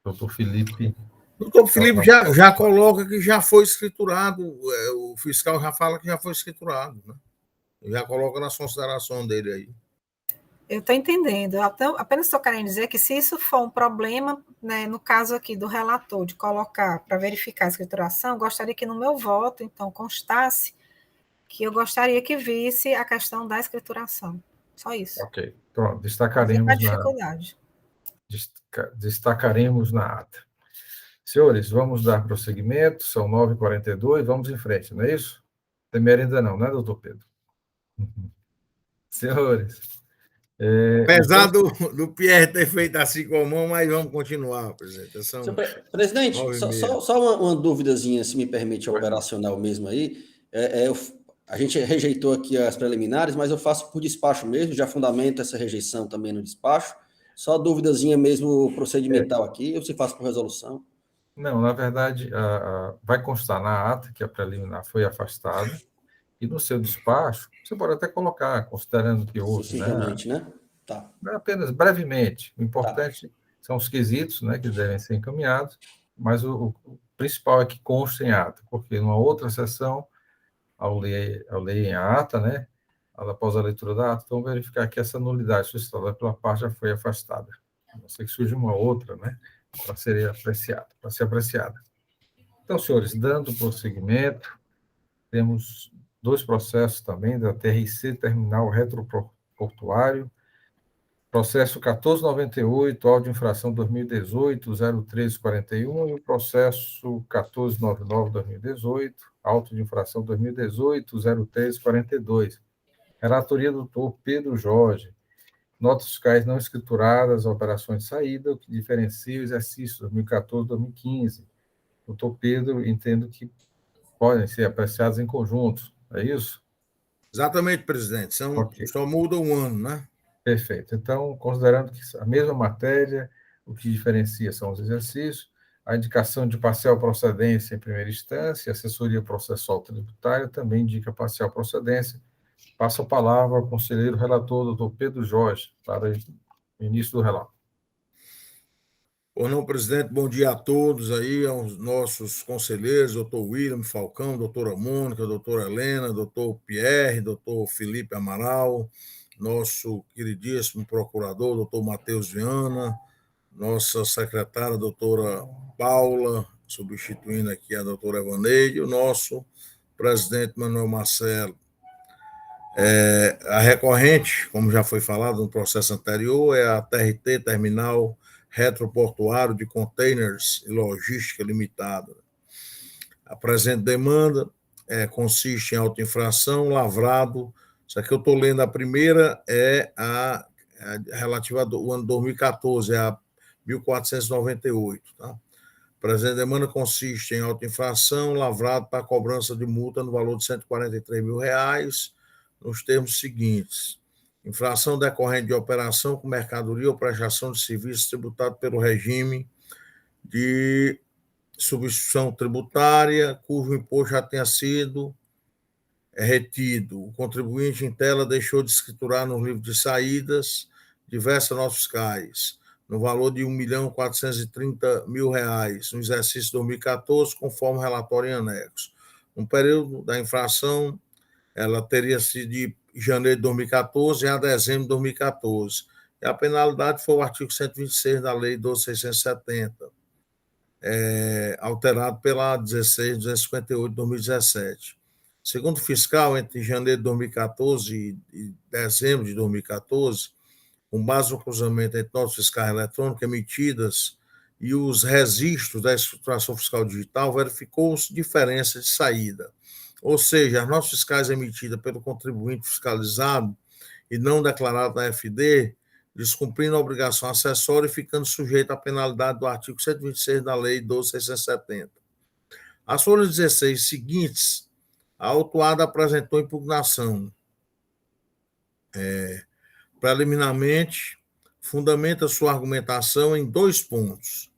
doutor Felipe... Doutor Felipe já coloca que já foi escriturado, o fiscal já fala que já foi escriturado, né? Já coloca nas considerações dele aí. Eu estou entendendo. Apenas estou querendo dizer que se isso for um problema, né, no caso aqui do relator, de colocar para verificar a escrituração, gostaria que no meu voto, então, constasse que eu gostaria que visse a questão da escrituração. Só isso. Ok. Pronto, destacaremos na ata. Senhores, vamos dar prosseguimento, são 9h42, vamos em frente, não é isso? Tem merenda não, né, doutor Pedro? Senhores... Apesar do Pierre ter feito assim com a mão, mas vamos continuar, presidente. Presidente, só uma duvidazinha, se me permite, operacional mesmo aí. A gente rejeitou aqui as preliminares, mas eu faço por despacho mesmo, já fundamento essa rejeição também no despacho. Só duvidazinha mesmo procedimental aqui, ou se faço por resolução? Não, na verdade, vai constar na ata que a preliminar foi afastada, e no seu despacho, você pode até colocar, considerando que houve, né? Tá. Apenas brevemente. O importante são os quesitos, né, que devem ser encaminhados, mas o principal é que conste em ata, porque numa outra sessão, ao ler em ata, né, após a leitura da ata, vão verificar que essa nulidade suscitada pela parte já foi afastada. A não ser que surja uma outra, né, para ser apreciada. Então, senhores, dando prosseguimento, temos 2 processos também da TRC Terminal Retroportuário, processo 1498, auto de infração 2018-0341, e o processo 1499-2018, auto de infração 2018-0342. Relatoria do doutor Pedro Jorge. Notas fiscais não escrituradas, operações de saída, o que diferencia o exercício 2014-2015. Doutor Pedro, entendo que podem ser apreciados em conjunto, é isso? Exatamente, presidente. Só muda um ano, né? Perfeito. Então, considerando que a mesma matéria, o que diferencia são os exercícios, a indicação de parcial procedência em primeira instância, a assessoria processual tributária também indica parcial procedência. Passo a palavra ao conselheiro relator, doutor Pedro Jorge, para o início do relato. Pois não, presidente, bom dia a todos aí, aos nossos conselheiros, doutor William Falcão, doutora Mônica, doutora Helena, doutor Pierre, doutor Felipe Amaral, nosso queridíssimo procurador, doutor Matheus Viana, nossa secretária, doutora Paula, substituindo aqui a doutora Evaneide, e o nosso presidente Manuel Marcelo. A recorrente, como já foi falado no processo anterior, é a TRT, Terminal Retroportuário de Containers e Logística Limitada. A presente demanda consiste em autoinfração, lavrado. Isso aqui eu estou lendo, a primeira é a relativa ao ano 2014, é a 1498. Tá? A presente demanda consiste em autoinfração, lavrado para cobrança de multa no valor de R$143 mil, nos termos seguintes: infração decorrente de operação com mercadoria ou prestação de serviço tributado pelo regime de substituição tributária, cujo imposto já tenha sido retido. O contribuinte em tela deixou de escriturar no livro de saídas diversas notas fiscais, no valor de R$1.430 mil, no exercício 2014, conforme relatório em anexo. No período da infração, ela teria sido de janeiro de 2014 a dezembro de 2014. E a penalidade foi o artigo 126 da Lei 12.670, alterado pela 16.258 de 2017. Segundo o fiscal, entre janeiro de 2014 e dezembro de 2014, com base no cruzamento entre notas fiscais eletrônicas emitidas e os registros da escrituração fiscal digital, verificou-se diferença de saída. Ou seja, as notas fiscais emitidas pelo contribuinte fiscalizado e não declarado na FD, descumprindo a obrigação acessória e ficando sujeito à penalidade do artigo 126 da Lei 12.670. As folhas 16 seguintes, a autuada apresentou impugnação. Preliminarmente, fundamenta sua argumentação em 2 pontos: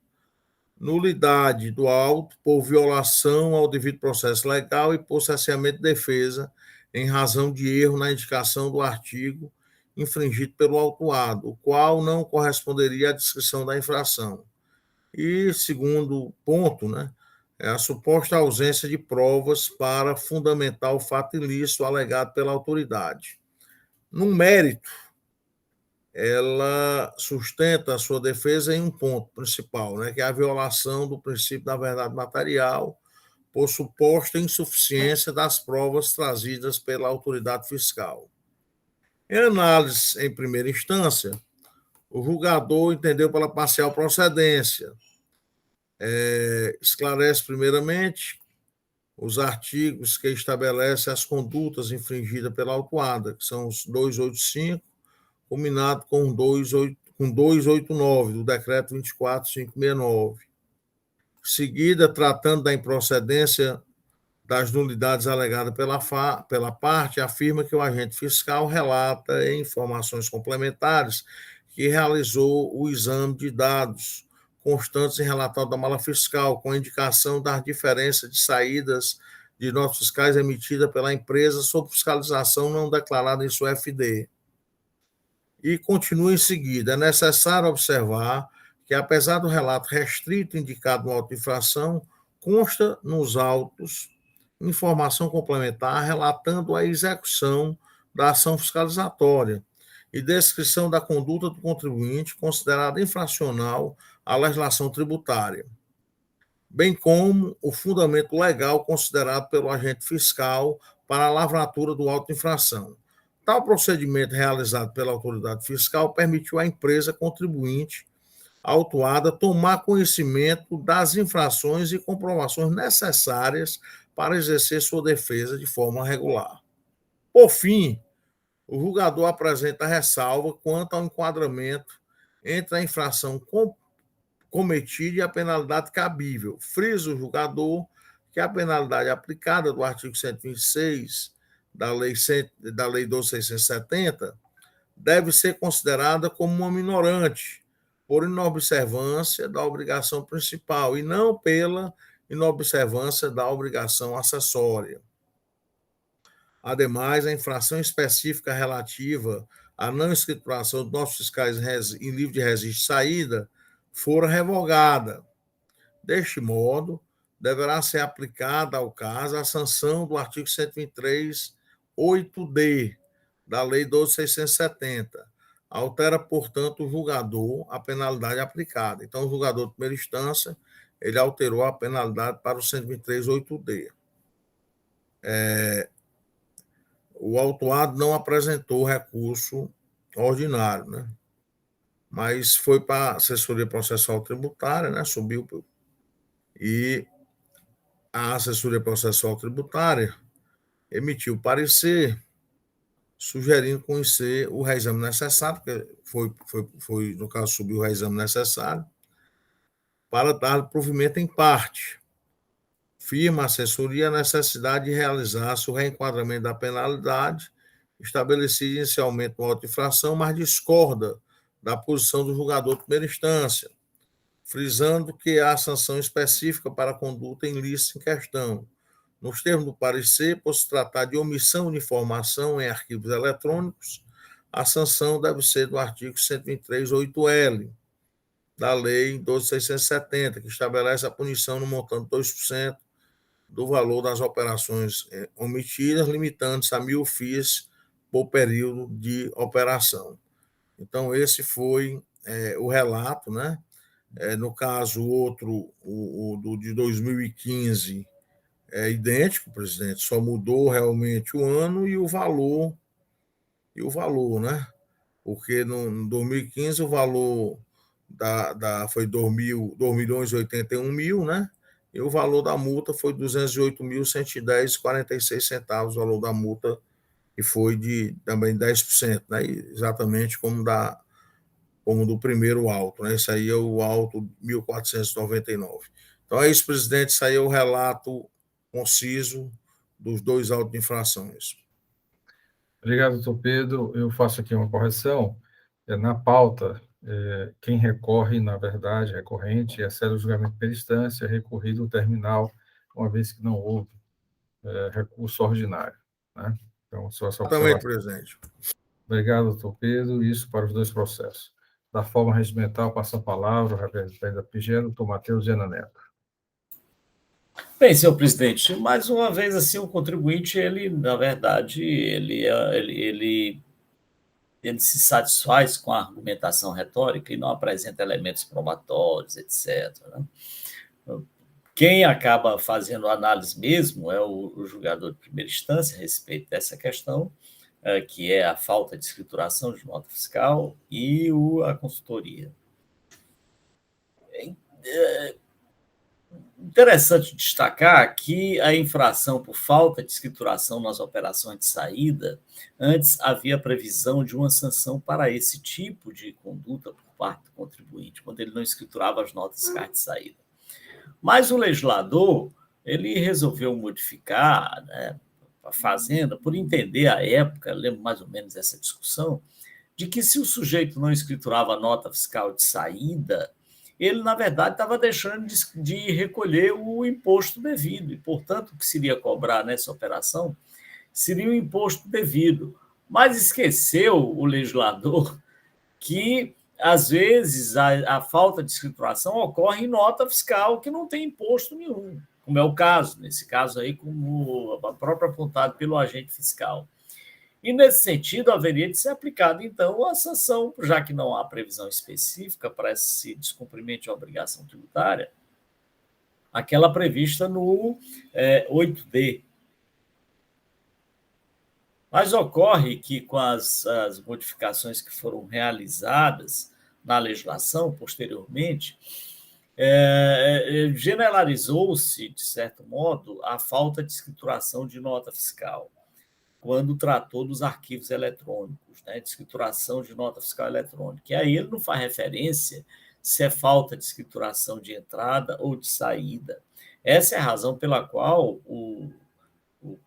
nulidade do auto por violação ao devido processo legal e por cesseamento de defesa em razão de erro na indicação do artigo infringido pelo autuado, o qual não corresponderia à descrição da infração. E segundo ponto, é a suposta ausência de provas para fundamentar o fato ilícito alegado pela autoridade. No mérito, ela sustenta a sua defesa em um ponto principal, que é a violação do princípio da verdade material por suposta insuficiência das provas trazidas pela autoridade fiscal. Em análise em primeira instância, o julgador entendeu pela parcial procedência. Esclarece primeiramente os artigos que estabelecem as condutas infringidas pela autuada, que são os 285, combinado com 289 do decreto 24.569. Em seguida, tratando da improcedência das nulidades alegadas pela parte, afirma que o agente fiscal relata em informações complementares que realizou o exame de dados constantes em relatório da mala fiscal, com indicação das diferenças de saídas de notas fiscais emitidas pela empresa sob fiscalização não declarada em sua FD. E continua em seguida: é necessário observar que, apesar do relato restrito indicado no auto de infração, consta nos autos informação complementar relatando a execução da ação fiscalizatória e descrição da conduta do contribuinte considerada infracional à legislação tributária. bem como o fundamento legal considerado pelo agente fiscal para a lavratura do auto de infração. Tal procedimento realizado pela autoridade fiscal permitiu à empresa contribuinte autuada tomar conhecimento das infrações e comprovações necessárias para exercer sua defesa de forma regular. Por fim, o julgador apresenta ressalva quanto ao enquadramento entre a infração cometida e a penalidade cabível. Frisa o julgador que a penalidade aplicada do artigo 126 da Lei 12.670 deve ser considerada como uma minorante, por inobservância da obrigação principal e não pela inobservância da obrigação acessória. Ademais, a infração específica relativa à não escrituração dos nossos fiscais em livro de registro de saída fora revogada. Deste modo, deverá ser aplicada ao caso a sanção do artigo 123, 8D, da Lei 12.670. Altera, portanto, o julgador a penalidade aplicada. Então, o julgador de primeira instância, ele alterou a penalidade para o 123, 8D. O autuado não apresentou recurso ordinário, né? Mas foi para a assessoria processual tributária, né? Subiu, e a assessoria processual tributária emitiu parecer sugerindo conhecer o reexame necessário, porque foi, no caso, subiu o reexame necessário, para dar provimento em parte. Firma a assessoria a necessidade de realizar-se o reenquadramento da penalidade estabelecida inicialmente no auto de infração, mas discorda da posição do julgador de primeira instância, frisando que há sanção específica para a conduta ilícita em questão. Nos termos do parecer, por se tratar de omissão de informação em arquivos eletrônicos, a sanção deve ser do artigo 123, 8L, da Lei 12.670, que estabelece a punição no montante de 2% do valor das operações omitidas, limitando-se a 1.000 FIIs por período de operação. Então, esse foi o relato, né? No caso, o do de 2015, é idêntico, presidente, só mudou realmente o ano e o valor, né? Porque no 2015 o valor foi 2.081.000, né? E o valor da multa foi 208.110,46 centavos, o valor da multa, que foi de também 10%, né? Exatamente como do primeiro auto, né? Esse aí é o auto 1499. Então é isso, presidente, isso aí é o relato conciso dos dois autos de infrações. Obrigado, doutor Pedro. Eu faço aqui uma correção. Na pauta, quem recorre, na verdade, recorrente, é sério julgamento de primeira instância, recorrido ao terminal, uma vez que não houve recurso ordinário, né? Então, só essa observação. Exatamente, presidente. Obrigado, doutor Pedro. Isso para os dois processos. Da forma regimental, passa a palavra ao representante da PGE, doutor Matheus Viana Neto. Bem, senhor presidente, mais uma vez, assim, o contribuinte, ele, na verdade, ele se satisfaz com a argumentação retórica e não apresenta elementos probatórios, etc., né? Quem acaba fazendo análise mesmo é o julgador de primeira instância a respeito dessa questão, que é a falta de escrituração de nota fiscal e a consultoria. Interessante destacar que a infração por falta de escrituração nas operações de saída, antes havia previsão de uma sanção para esse tipo de conduta por parte do contribuinte, quando ele não escriturava as notas fiscais de saída. Mas o legislador, ele resolveu modificar, né, a Fazenda, por entender à época, lembro mais ou menos essa discussão, de que se o sujeito não escriturava a nota fiscal de saída, ele, na verdade, estava deixando de recolher o imposto devido, e, portanto, o que seria cobrar nessa operação seria o imposto devido. Mas esqueceu o legislador que, às vezes, a falta de escrituração ocorre em nota fiscal que não tem imposto nenhum, como é o caso, nesse caso aí, como a própria apontado pelo agente fiscal. E, nesse sentido, haveria de ser aplicada, então, a sanção, já que não há previsão específica para esse descumprimento de obrigação tributária, aquela prevista no 8D. Mas ocorre que, com as modificações que foram realizadas na legislação posteriormente, generalizou-se, de certo modo, a falta de escrituração de nota fiscal, quando tratou dos arquivos eletrônicos, né, de escrituração de nota fiscal eletrônica. E aí ele não faz referência se é falta de escrituração de entrada ou de saída. Essa é a razão pela qual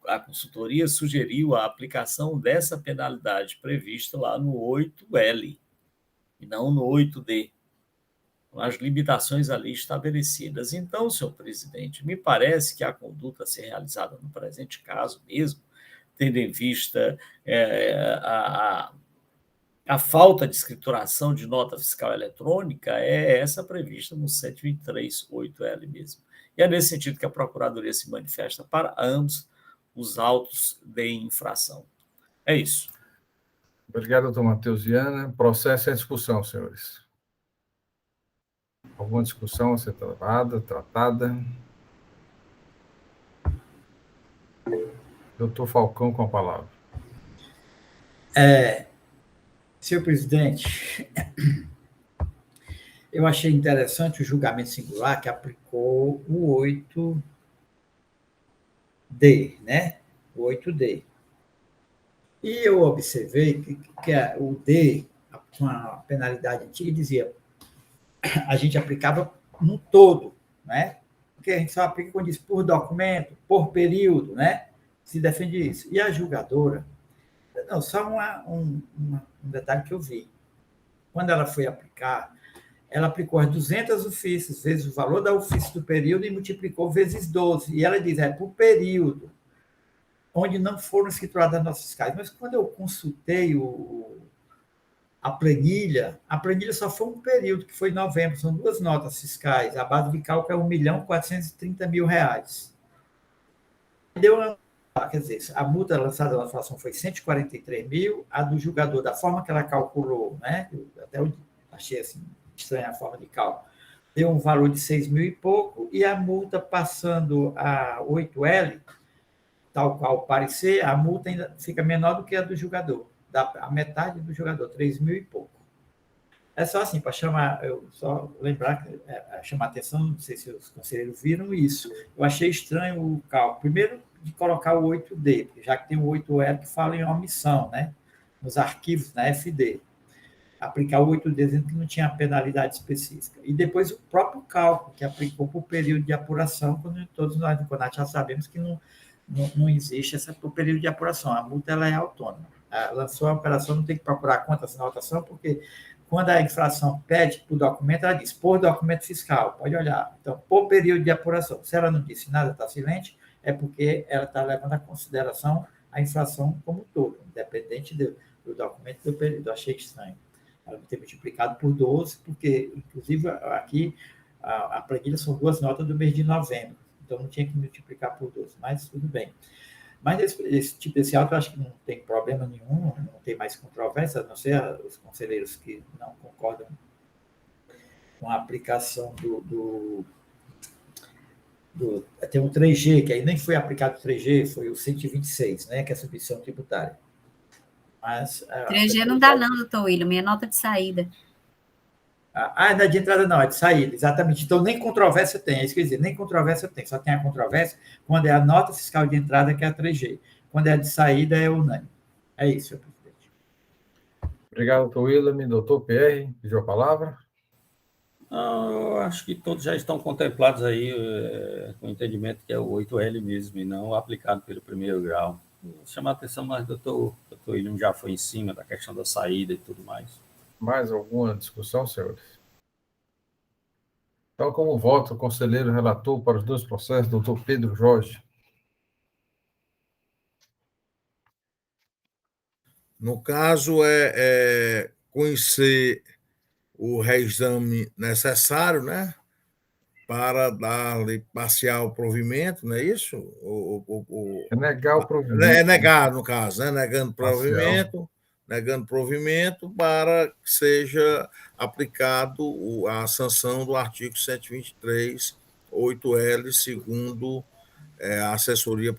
a consultoria sugeriu a aplicação dessa penalidade prevista lá no 8L, e não no 8D, com as limitações ali estabelecidas. Então, senhor presidente, me parece que a conduta a ser realizada no presente caso mesmo, tendo em vista a falta de escrituração de nota fiscal eletrônica, é essa prevista no 723.8L mesmo. E é nesse sentido que a Procuradoria se manifesta para ambos os autos de infração. É isso. Obrigado, doutor Matheus Viana. Processo em discussão, senhores. Alguma discussão a ser tratada? Doutor Falcão, com a palavra. Senhor presidente, eu achei interessante o julgamento singular que aplicou o 8D, né? O 8D. E eu observei que o D, com a penalidade antiga, dizia a gente aplicava no todo, né? Porque a gente só aplica quando diz por documento, por período, né? Se defende isso. E a julgadora, não, só um detalhe que eu vi. Quando ela foi aplicar, ela aplicou as 200 ofícios, vezes o valor da ofício do período e multiplicou vezes 12. E ela diz, por período, onde não foram escrituradas as notas fiscais. Mas quando eu consultei a planilha só foi um período, que foi em novembro, são 2 notas fiscais, a base de cálculo é R$1.430.000. Deu uma, quer dizer, a multa lançada na inflação foi 143 mil, a do julgador, da forma que ela calculou, né? Até eu achei assim, estranha a forma de cálculo, deu um valor de 6 mil e pouco, e a multa passando a 8L, tal qual parecer, a multa ainda fica menor do que a do julgador, a metade do julgador, 3 mil e pouco. É só assim, para chamar, eu só lembrar, chamar a atenção, não sei se os conselheiros viram isso. Eu achei estranho o cálculo. Primeiro, de colocar o 8D, já que tem o 8L que fala em omissão, né? Nos arquivos, na FD. Aplicar o 8D dizendo que não tinha penalidade específica. E depois o próprio cálculo, que aplicou por período de apuração, quando todos nós do CONAT já sabemos que não existe essa por período de apuração. A multa ela é autônoma. Lançou a operação, não tem que procurar quantas notas são, porque quando a infração pede por documento, ela diz por documento fiscal, pode olhar. Então, por período de apuração. Se ela não disse nada, está silente, é porque ela está levando em consideração a infração como um todo, independente do documento do período. Eu achei estranho. Ela ter multiplicado por 12, porque, inclusive, aqui a planilha são 2 notas do mês de novembro, então não tinha que multiplicar por 12, mas tudo bem. Mas esse tipo de auto eu acho que não tem problema nenhum, não tem mais controvérsia, a não ser os conselheiros que não concordam com a aplicação tem um 3G, que aí nem foi aplicado o 3G, foi o 126, né, que é a substituição tributária. Mas, 3G não dá não, doutor William, minha nota de saída. Não é de entrada não, é de saída, exatamente. Então, nem controvérsia tem, é isso que eu ia dizer, nem controvérsia tem, só tem a controvérsia quando é a nota fiscal de entrada, que é a 3G. Quando é a de saída, é unânime. É isso, senhor presidente. Obrigado, doutor William. Doutor PR, pediu a palavra? Eu acho que todos já estão contemplados aí com o entendimento que é o 8L mesmo, e não aplicado pelo primeiro grau. Vou chamar a atenção, mas o doutor William já foi em cima da questão da saída e tudo mais. Mais alguma discussão, senhores? Então, como voto, o conselheiro relator para os 2 processos, doutor Pedro Jorge. No caso, conhecer o reexame necessário, né? Para dar-lhe parcial provimento, não é isso? É negar o provimento. É negar, no caso, né? Negando provimento para que seja aplicado a sanção do artigo 123, 8L, segundo a assessoria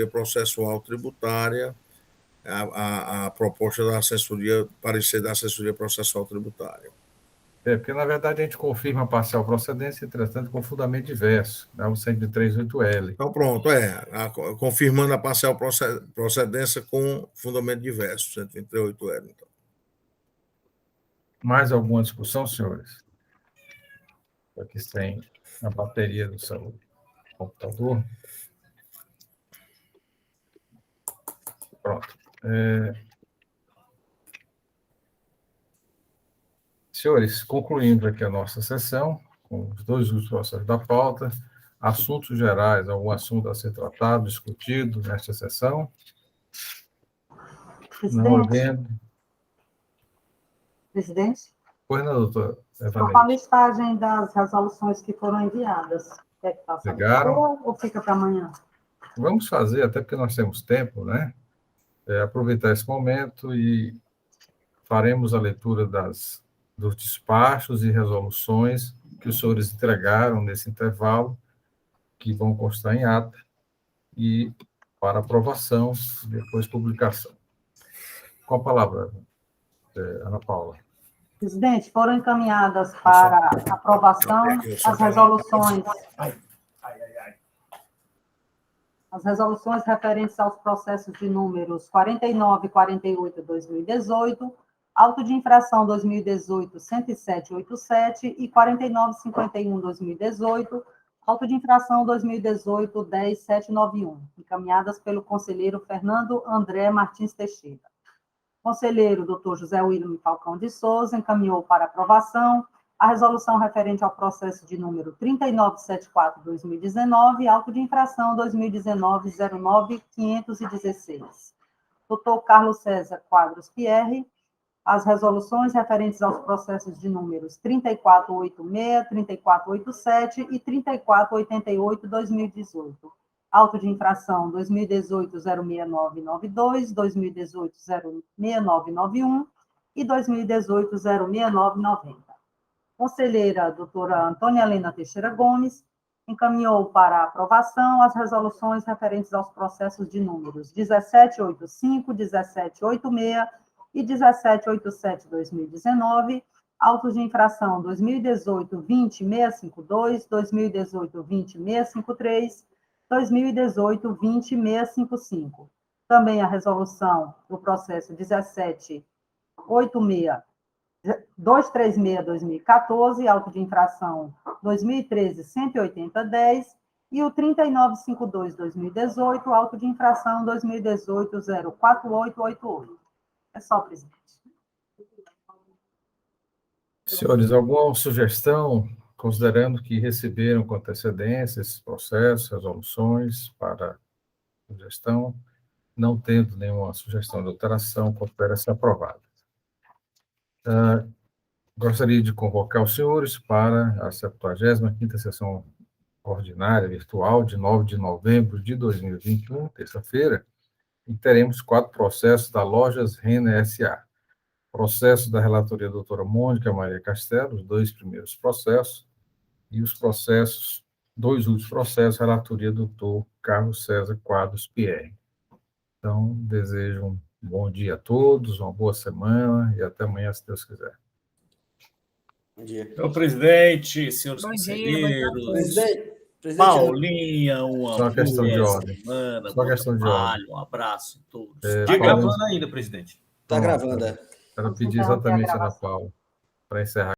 processual tributária, a proposta da assessoria, parecer da assessoria processual tributária. Porque, na verdade, a gente confirma a parcial procedência, entretanto, com fundamento diverso, né, o 138L. Então, pronto, confirmando a parcial procedência com fundamento diverso, 138L. Então. Mais alguma discussão, senhores? Aqui tem a bateria do seu computador. Pronto. Senhores, concluindo aqui a nossa sessão, com os dois últimos processos da pauta, assuntos gerais, algum assunto a ser tratado, discutido nesta sessão? Não havendo. Presidente? Pois não, doutor Só com a listagem das resoluções que foram enviadas. Quer que faça Chegaram? ou fica para amanhã? Vamos fazer, até porque nós temos tempo, né? Aproveitar esse momento e faremos a leitura dos despachos e resoluções que os senhores entregaram nesse intervalo, que vão constar em ata, e para aprovação, depois publicação. Com a palavra, Ana Paula. Presidente, foram encaminhadas para aprovação as resoluções. As resoluções referentes aos processos de números 49 e 48 de 2018, auto de infração 2018 10787 e 4951 2018, auto de infração 2018 10791, encaminhadas pelo conselheiro Fernando André Martins Teixeira. O conselheiro Dr. José William Falcão de Souza encaminhou para aprovação a resolução referente ao processo de número 3974/2019, auto de infração 2019-09-516. Dr. Carlos César Quadros Pierre, as resoluções referentes aos processos de números 3486, 3487 e 3488/2018. Auto de infração 2018-06992, 2018-06991 e 2018-06990. Conselheira doutora Antônia Helena Teixeira Gomes encaminhou para aprovação as resoluções referentes aos processos de números 1785, 1786 e 1787/2019, autos de infração 2018-20-652, 2018-20-653, 2018-20-655. Também a resolução do processo 236/2014, auto de infração 2013-180-10, e o 3952/2018, auto de infração 2018-04888. É só, presidente. Senhores, alguma sugestão, considerando que receberam com antecedência esses processos, resoluções para sugestão, não tendo nenhuma sugestão de alteração, considera-se aprovada. Gostaria de convocar os senhores para a 75ª sessão ordinária virtual de 9 de novembro de 2021, terça-feira, e teremos 4 processos da Lojas Renner S.A. Processo da relatoria da doutora Mônica Maria Castelo, os 2 primeiros processos, e os processos, 2 últimos processos, relatoria do doutor Carlos César Quadros Pierre. Então, desejo um bom dia a todos, uma boa semana e até amanhã, se Deus quiser. Bom dia. Senhor presidente, senhores Bom dia, conselheiros, Presidente, Paulinha, uma Só uma questão de boa ordem. semana, Só bom questão de trabalho, um abraço a todos. Está gravando ainda, presidente. está gravando, Quero pedir exatamente, Ana Paula, para encerrar.